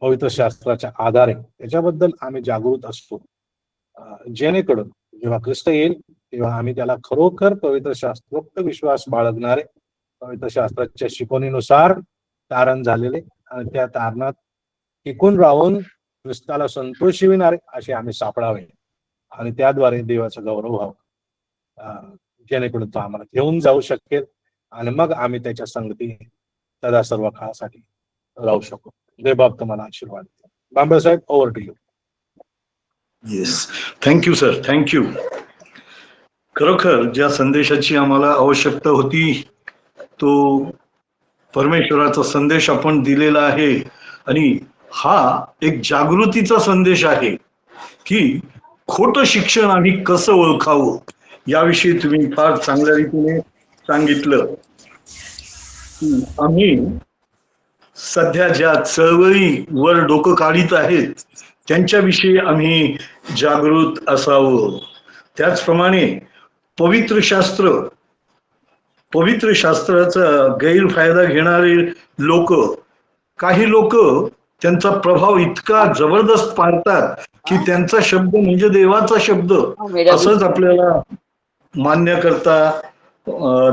पवित्र शास्त्राच्या आधारे त्याच्याबद्दल आम्ही जागृत असतो, जेणेकरून जेव्हा ख्रिस्त येईल तेव्हा आम्ही त्याला खरोखर पवित्र शास्त्रोक्त विश्वास बाळगणारे, पवित्र शास्त्राच्या शिकवणीनुसार तारण झालेले आणि त्या तारणात टिकून राहून ख्रिस्ताला संतोषविणारे असे आम्ही सापडावे आणि त्याद्वारे देवाचा गौरव व्हावा, जेणेकरून तो आम्हाला घेऊन जाऊ शकेल आणि मग आम्ही त्याच्या संगती सदा सर्व काळासाठी राहू शकू. देवबाप तुम्हाला आशीर्वाद. बांबळे साहेब, over to you. Yes, thank you sir, thank you. खरोखर ज्या संदेशाची आम्हाला आवश्यकता होती तो परमेश्वराचा संदेश आपण दिलेला आहे. आणि हा एक जागृतीचा संदेश आहे की खोटं शिक्षण आम्ही कसं ओळखावं याविषयी तुम्ही फार चांगल्या रीतीने सांगितलं. आम्ही सध्या ज्या चळवळीवर डोकं काढीत आहेत त्यांच्याविषयी आम्ही जागृत असावं. त्याचप्रमाणे पवित्र शास्त्राचा गैरफायदा घेणारे लोक, काही लोक त्यांचा प्रभाव इतका जबरदस्त पाडतात की त्यांचा शब्द म्हणजे देवाचा शब्द असंच आपल्याला मान्य करता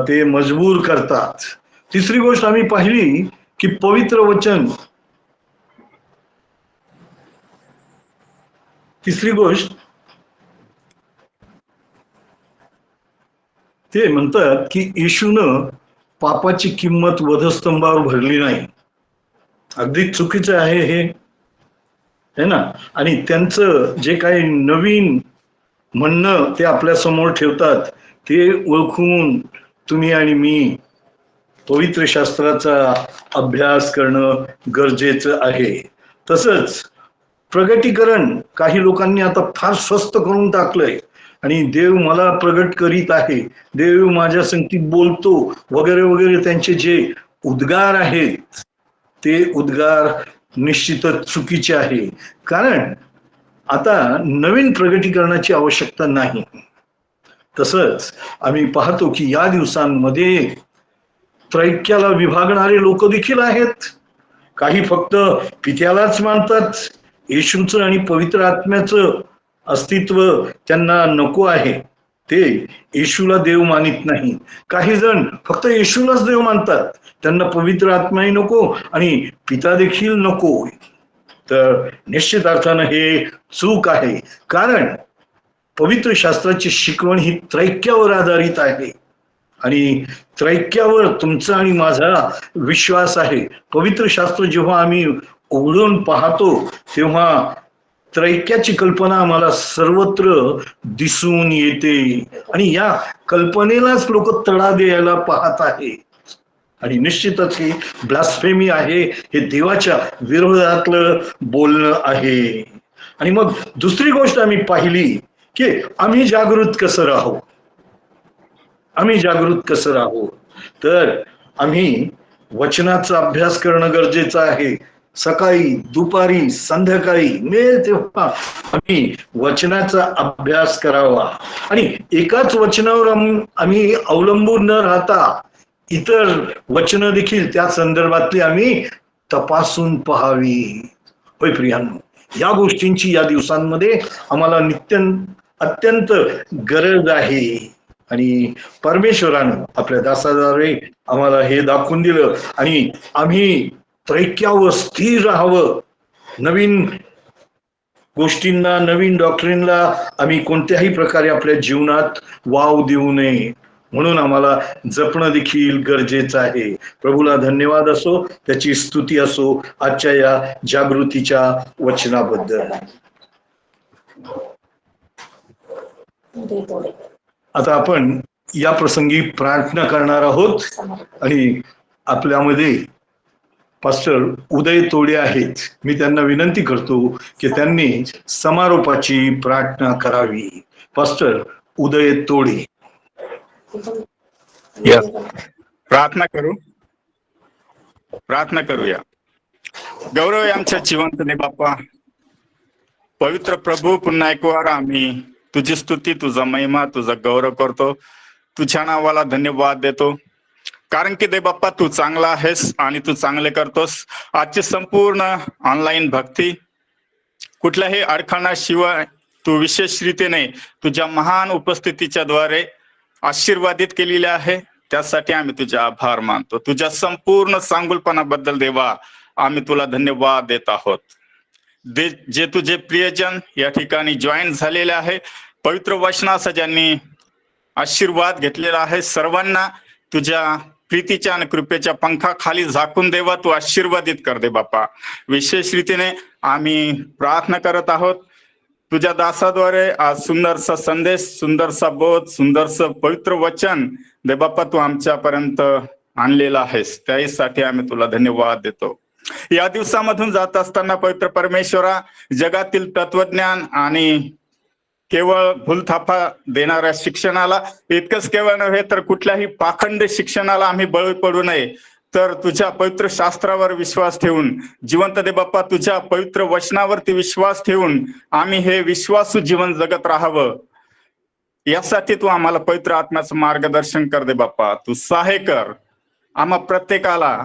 ते मजबूर करतात. तिसरी गोष्ट आम्ही पाहिली की पवित्र वचन, तिसरी गोष्ट ते म्हणतात की येशूनं पापाची किंमत वधस्तंभावर भरली नाही. अगदी चुकीचं आहे हे, है ना. आणि त्यांचं जे काही नवीन म्हणणं ते आपल्या समोर ठेवतात ते ओळखून तुम्ही आणि मी पवित्र शास्त्राचा अभ्यास करणं गरजेचं आहे. तसंच प्रगटीकरण काही लोकांनी आता फार स्वस्त करून टाकलंय आणि देव मला प्रगट करीत आहे, देव माझ्या संगतीत बोलतो वगैरे वगैरे. त्यांचे जे उद्गार आहेत ते उद्गार निश्चितच चुकीचे आहे. कारण आता नवीन प्रगटीकरणाची आवश्यकता नाही. तसंच आम्ही पाहतो की या दिवसांमध्ये त्रैक्याला विभागणारे लोक देखील आहेत. काही फक्त पित्यालाच मानतात, येशूचं आणि पवित्र आत्म्याचं अस्तित्व त्यांना नको आहे, ते येशूला देव मानित नाही. काही जण फक्त येशूलाच देव मानतात, त्यांना पवित्र आत्माही नको आणि पिता देखील नको. तर निश्चित अर्थानं हे चूक आहे. कारण पवित्र शास्त्राची शिकवण ही त्रैक्यावर आधारित आहे आणि त्रैक्यावर तुमचा आणि माझा विश्वास आहे. पवित्र शास्त्र जेव्हा आम्ही उघडून पाहतो तेव्हा त्रैक्याची कल्पना आम्हाला सर्वत्र दिसून येते आणि या कल्पनेलाच लोक तडा द्यायला पाहत आहेत. आणि निश्चितच ही ब्लास्फेमी आहे, हे देवाच्या विरोधातलं बोलणं आहे. आणि मग दुसरी गोष्ट आम्ही पाहिली की आम्ही जागृत कसं राहू. तर आम्ही वचनाचा अभ्यास करणं गरजेचं आहे. सकाळी, दुपारी, संध्याकाळी मिळेल तेव्हा आम्ही वचनाचा अभ्यास करावा आणि एकाच वचनावर आम्ही अवलंबून न राहता इतर वचनं देखील त्या संदर्भातली आम्ही तपासून पाहावी. होय प्रियांनो, या गोष्टींची या दिवसांमध्ये आम्हाला अत्यंत गरज आहे. आणि परमेश्वरानं आपल्या दासाद्वारे आम्हाला हे दाखवून दिलं आणि आम्ही त्रैक्यावर स्थिर राहावं. नवीन गोष्टींना, नवीन डॉक्ट्रिनला आम्ही कोणत्याही प्रकारे आपल्या जीवनात वाव देऊ नये, म्हणून आम्हाला जपणं देखील गरजेचं आहे. प्रभूला धन्यवाद असो, त्याची स्तुती असो आजच्या या जागृतीच्या वचनाबद्दल. आता आपण या प्रसंगी प्रार्थना करणार आहोत आणि आपल्यामध्ये पास्टर उदय तोडे आहेत. मी त्यांना विनंती करतो की त्यांनी समारोपाची प्रार्थना करावी. पास्टर उदय तोडे. प्रार्थना करूया. गौरव आहे आमच्या जिवंत दे बाप्पा, पवित्र प्रभू, पुन्हा एक वार आम्ही तुझी स्तुती, तुझा महिमा, तुझा गौरव करतो. तुझ्या नावाला धन्यवाद देतो कारण की दे बाप्पा तू चांगला आहेस आणि तू चांगले करतोस. आजची संपूर्ण ऑनलाईन भक्ती कुठल्याही अडखळण्याशिवाय तू विशेष रीतीने तुझ्या महान उपस्थितीच्या द्वारे आशीर्वादित केलेले आहे. त्यासाठी आम्ही तुझे आभार मानतो. तुझ्या संपूर्ण चांगुलपणाबद्दल देवा आम्ही तुला धन्यवाद देत आहोत. जे तुझे प्रियजन या ठिकाणी जॉईन झालेले आहे, पवित्र वचनाचा ज्यांनी आशीर्वाद घेतलेला आहे, सर्वांना तुझ्या प्रीतीच्या आणि कृपेच्या पंखाखाली झाकून देवा तू आशीर्वादित कर दे बाप्पा. विशेष रीतीने आम्ही प्रार्थना करत आहोत तुझ्या दासाद्वारे आज सुंदरसा संदेश, सुंदरसा बोध, सुंदरसं पवित्र वचन दे बाप्पा तू आमच्यापर्यंत आणलेलं आहेस, त्यासाठी आम्ही तुला धन्यवाद देतो. या दिवसामधून जात असताना पवित्र परमेश्वरा, जगातील तत्वज्ञान आणि केवळ भूलथापा देणाऱ्या शिक्षणाला, इतकंच केवळ नव्हे तर कुठल्याही पाखंड शिक्षणाला आम्ही बळी पडू नये, तर तुझ्या पवित्र शास्त्रावर विश्वास ठेवून, जिवंत दे बाप्पा तुझ्या पवित्र वचनावरती विश्वास ठेवून आम्ही हे विश्वासू जीवन जगत राहावं, यासाठी तू आम्हाला पवित्र आत्म्याचं मार्गदर्शन कर दे बाप्पा. तू सहाय्य कर आम्हा प्रत्येकाला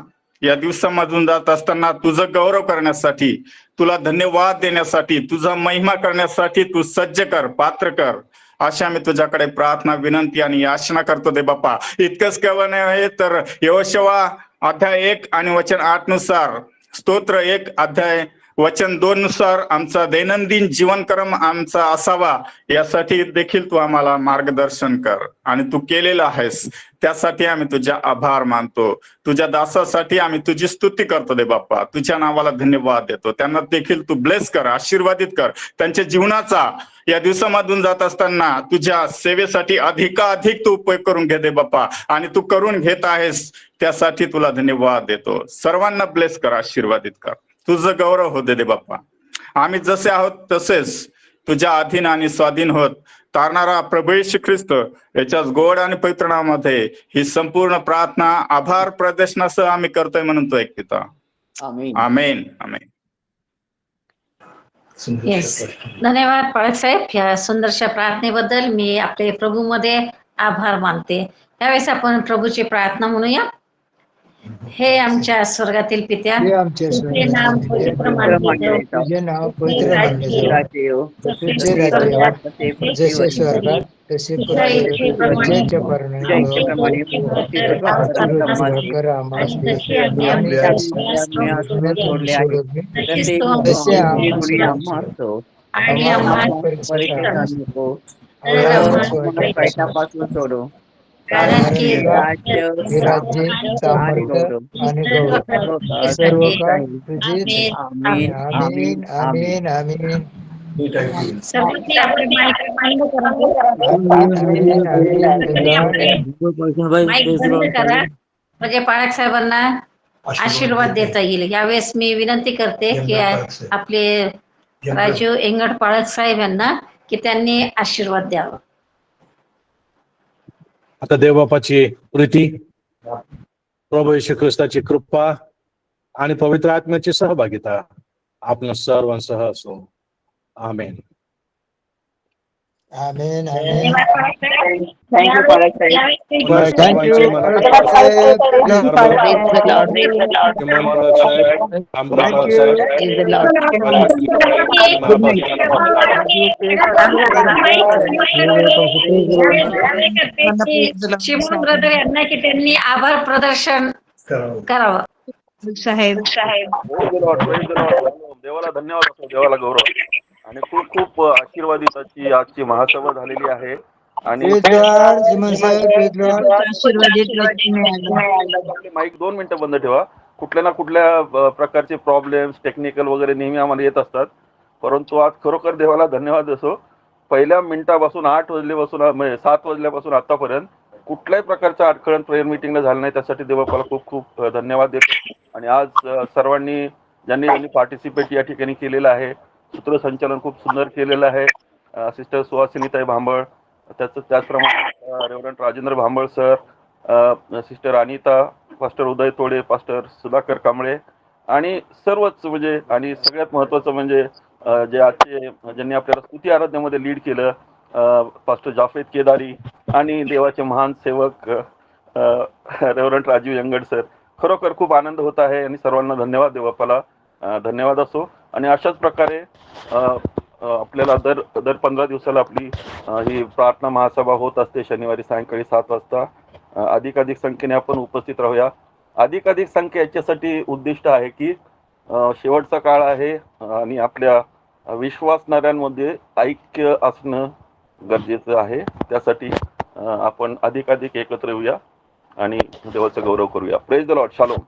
या दिवसामधून जात असताना तुझं गौरव करण्यासाठी, तुला धन्यवाद देण्यासाठी, तुझा महिमा करण्यासाठी तू सज्ज कर, पात्र कर, अशा आम्ही तुझ्याकडे प्रार्थना, विनंती आणि याचना करतो दे बाप्पा. इतकंच केवळ नाही तर यहोशुआ अध्याय 1 आणि वचन 8 नुसार, स्तोत्र 1 अध्याय वचन 2 नुसार आमचा दैनंदिन जीवनक्रम आमचा असावा, यासाठी देखील तू आम्हाला मार्गदर्शन कर. आणि तू केलेलं आहेस त्यासाठी आम्ही तुझ्या आभार मानतो. तुझ्या दासासाठी आम्ही तुझी स्तुती करतो दे बाप्पा. तुझ्या नावाला धन्यवाद देतो. त्यांना देखील तू ब्लेस कर, आशीर्वादित कर. त्यांच्या जीवनाचा या दिवसामधून जात असताना तुझ्या सेवेसाठी अधिकाधिक तू उपयोग करून घे दे बाप्पा. आणि तू करून घेत आहेस त्यासाठी तुला धन्यवाद देतो. सर्वांना ब्लेस कर, आशीर्वादित कर. तुझं गौरव होते दे बाप्पा. आम्ही जसे आहोत तसेच तुझ्या अधीन आणि स्वाधीन होत तारणारा प्रभू येशू ख्रिस्त याच्याच गोड आणि पवित्र नामामध्ये ही संपूर्ण प्रार्थना आभार प्रदर्शनासह आम्ही करतोय म्हणून तो एक पिता. आमेन. आमेन. येस, धन्यवाद पाळक साहेब. या सुंदरशा प्रार्थनेबद्दल मी आपले प्रभूमध्ये आभार मानते. त्यावेळेस आपण प्रभूची प्रार्थना म्हणूया. हे आमच्या स्वर्गातील पित्या, तुझे नाम पवित्र मानले जाओ, तुझे नाव तुझे पवित्र मानले राज्य जाओ, येवो, तुझे राज्य जसे स्वर्गात तसे पृथ्वीवर राज्याच्या प्रमाणे कर आम्हास दे, आणि तसे आम्हास आणि आम्हाला सोडो, कारण की राज्य, सामर्थ्य आणि गौरव सर्व काळ तुझेच. आमीन, आमीन, आमीन, आमीन. सर्वांनी आपले माईक बंद करा. माईक बंद करा म्हणजे पाळक साहेबांना आशीर्वाद देता येईल. यावेळेस मी विनंती करते की आपले राजू एंगड पाळक साहेब यांना की त्यांनी आशीर्वाद द्यावा. आता देवबापाची प्रीती, प्रभू येशू ख्रिस्ताची कृपा आणि पवित्र आत्म्याची सहभागिता आपल्या सर्वांसह असो. आमेन. आमेन, आमेन. थँक्यू पाळक साहेब. थँक्यू पाळक साहेब. शिमोन ब्रदर यांना की त्यांनी आभार प्रदर्शन करावं. साहेब देवाला धन्यवाद असो, देवाला गौरव. आणि खूप खूप आशीर्वादित अशी आजची महासभा झालेली आहे. आणि माईक 2 मिनिटं बंद ठेवा. कुठल्या ना कुठल्या प्रकारचे प्रॉब्लेम्स टेक्निकल वगैरे नेहमी आम्हाला येत असतात, परंतु आज खरोखर देवाला धन्यवाद असो. पहिल्या मिनिटापासून 8 वाजल्यापासून 7 वाजल्यापासून आतापर्यंत कुठल्याही प्रकारचं अडखळण प्रेयर मिटिंगला झालं नाही, त्यासाठी देवाला खूप खूप धन्यवाद देतो. आणि आज सर्वांनी ज्यांनी पार्टिसिपेट या ठिकाणी केलेलं आहे, सूत्रसंचालन खूप सुंदर केलेलं आहे. सिस्टर सुहासिनीताई भांबळ, त्याचप्रमाणे reverend Rajendra भांबळ sir, sister Anita, pastor उदय तोडे, पास्टर सुधाकर कांबळे आणि सर्वच म्हणजे, आणि सगळ्यात महत्त्वाचं म्हणजे जे आजचे ज्यांनी आपल्याला स्तुती आराधनेमध्ये लीड केलं, पास्टर जाफेद केदारी आणि देवाचे महान सेवक रेव्हरंड राजीव यंगड सर. खरोखर खूप आनंद होत आहे आणि सर्वांना धन्यवाद देवापाला धन्यवाद असो. आणि अशाच प्रकारे आपल्याला दर 15 दिवसाला आपली ही प्रार्थना महासभा होत असते. शनिवारी सायंकाळी 7 वाजता अधिकाधिक संख्येने आपण उपस्थित राहूया. अधिकाधिक संख्या याच्यासाठी उद्दिष्ट आहे की शेवटचा काळ आहे आणि आपल्या विश्वासणाऱ्यांमध्ये ऐक्य असणं गरजेचं आहे. त्यासाठी आपण अधिकाधिक एकत्र येऊया आणि देवाचा गौरव करूया. Praise the Lord. शालोम.